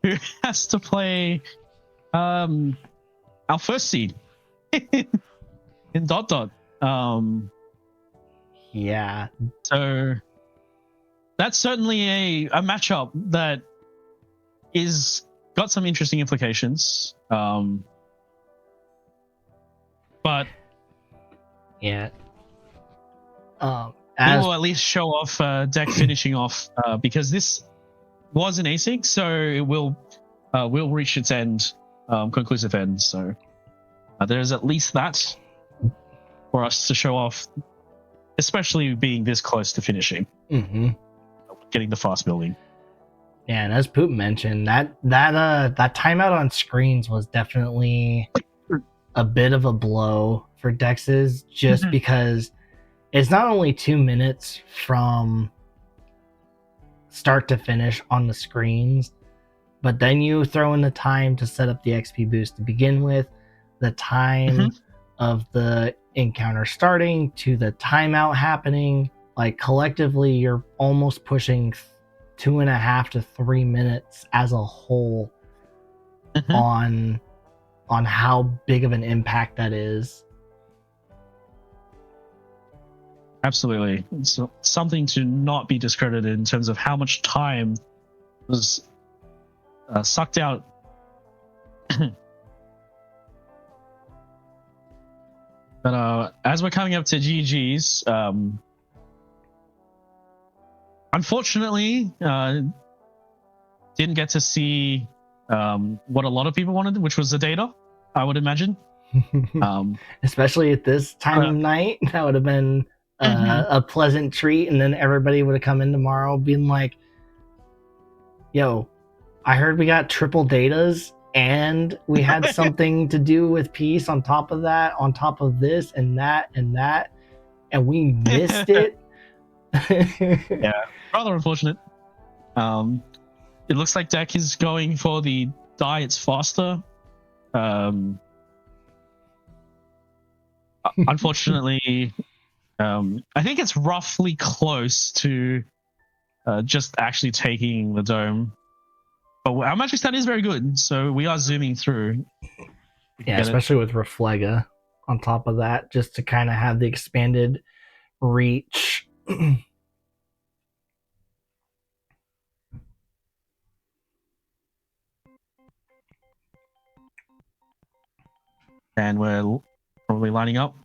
who has to play our first seed in Dot Dot. Yeah. So that's certainly a matchup that is got some interesting implications. But yeah. We will at least show off deck finishing off because this was an async, so it will reach its end, conclusive end. So there's at least that for us to show off, especially being this close to finishing, getting the fast building. Yeah, and as Poop mentioned, that timeout on screens was definitely a bit of a blow for Dex's, just because it's not only 2 minutes from start to finish on the screens, But then you throw in the time to set up the XP boost to begin with, the time of the encounter starting to the timeout happening. Like collectively, you're almost pushing 2.5 to 3 minutes as a whole on how big of an impact that is. Absolutely. It's something to not be discredited in terms of how much time was sucked out. But as we're coming up to GG's, unfortunately, didn't get to see what a lot of people wanted, which was the data, I would imagine. Especially at this time of night, that would have been a pleasant treat. And then everybody would have come in tomorrow being like, yo, I heard we got triple datas and we had something to do with peace on top of that, on top of this and that, and we missed it. Yeah, rather unfortunate. It looks like deck is going for the die it's faster. Unfortunately, I think it's roughly close to just actually taking the dome. But our magic stat is very good, so we are zooming through. Yeah, especially with Reflega on top of that, just to kind of have the expanded reach. And we're probably lining up.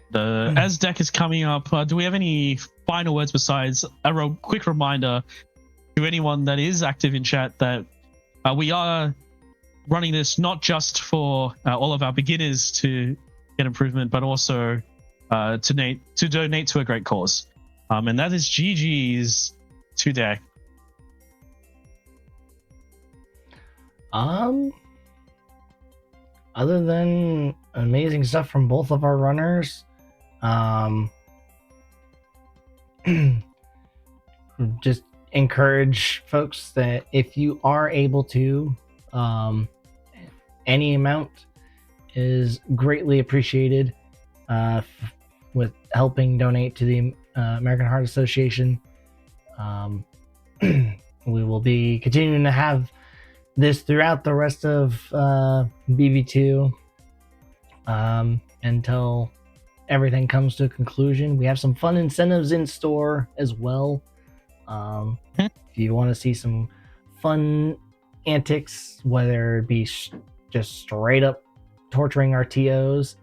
The as deck is coming up, do we have any final words besides a quick reminder to anyone that is active in chat that we are running this not just for all of our beginners to get improvement, but also to donate to a great cause, and that is GG's to deck. Other than amazing stuff from both of our runners, just encourage folks that if you are able to, any amount is greatly appreciated with helping donate to the American Heart Association. We will be continuing to have this throughout the rest of BB2 until everything comes to a conclusion. We have some fun incentives in store as well. If you want to see some fun antics, whether it be just straight up torturing our TOs,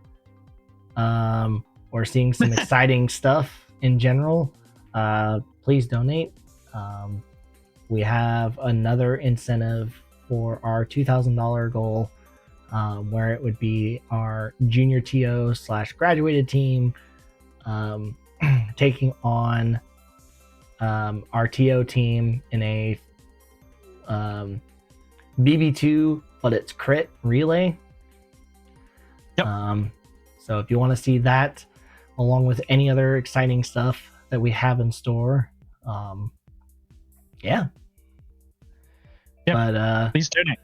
or seeing some exciting stuff in general, please donate. We have another incentive for our $2,000 goal, where it would be our junior TO / graduated team taking on our TO team in a BB2, but it's crit relay. Yep. So if you want to see that, along with any other exciting stuff that we have in store, yeah. Yep. But please donate.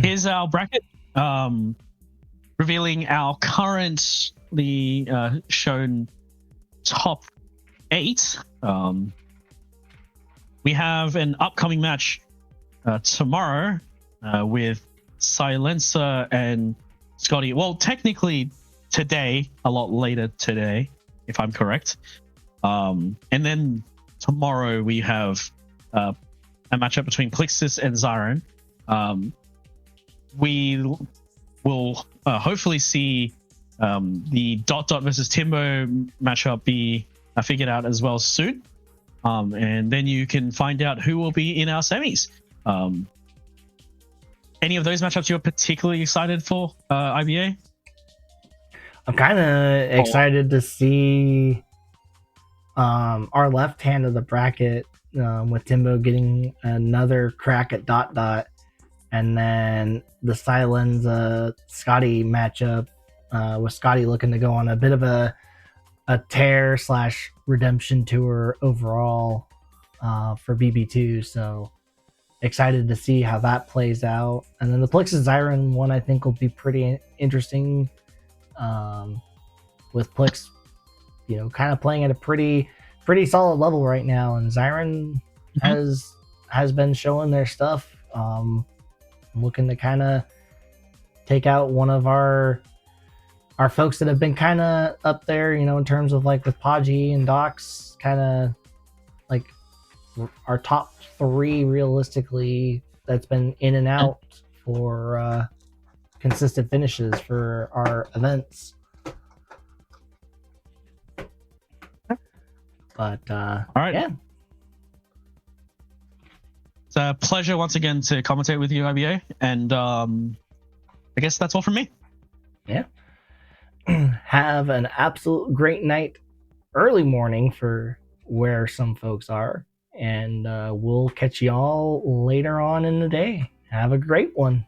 Here's our bracket, revealing our currently shown top 8. We have an upcoming match tomorrow with Silencer and Scotty. Well, technically today, a lot later today, if I'm correct. And then tomorrow we have a matchup between Plixis and Zyron. We will hopefully see the Dot versus Timbo matchup be figured out as well soon. And then you can find out who will be in our semis. Any of those matchups you're particularly excited for, IBA? I'm kind of excited to see our left hand of the bracket with Timbo getting another crack at Dot, and then the Silence Scotty matchup, with Scotty looking to go on a bit of a tear slash redemption tour overall for BB2. So excited to see how that plays out. And then the Plix's Zyron one I think will be pretty interesting, with Plix, kind of playing at a pretty solid level right now, and Zyron has been showing their stuff. Looking to kind of take out one of our folks that have been kind of up there, in terms of like with Podgy and Docs, kind of like our top 3 realistically that's been in and out for consistent finishes for our events. But all right. Yeah. It's a pleasure once again to commentate with you, IBA, and I guess that's all from me. Yeah. Have an absolute great night, early morning for where some folks are, and we'll catch y'all later on in the day. Have a great one.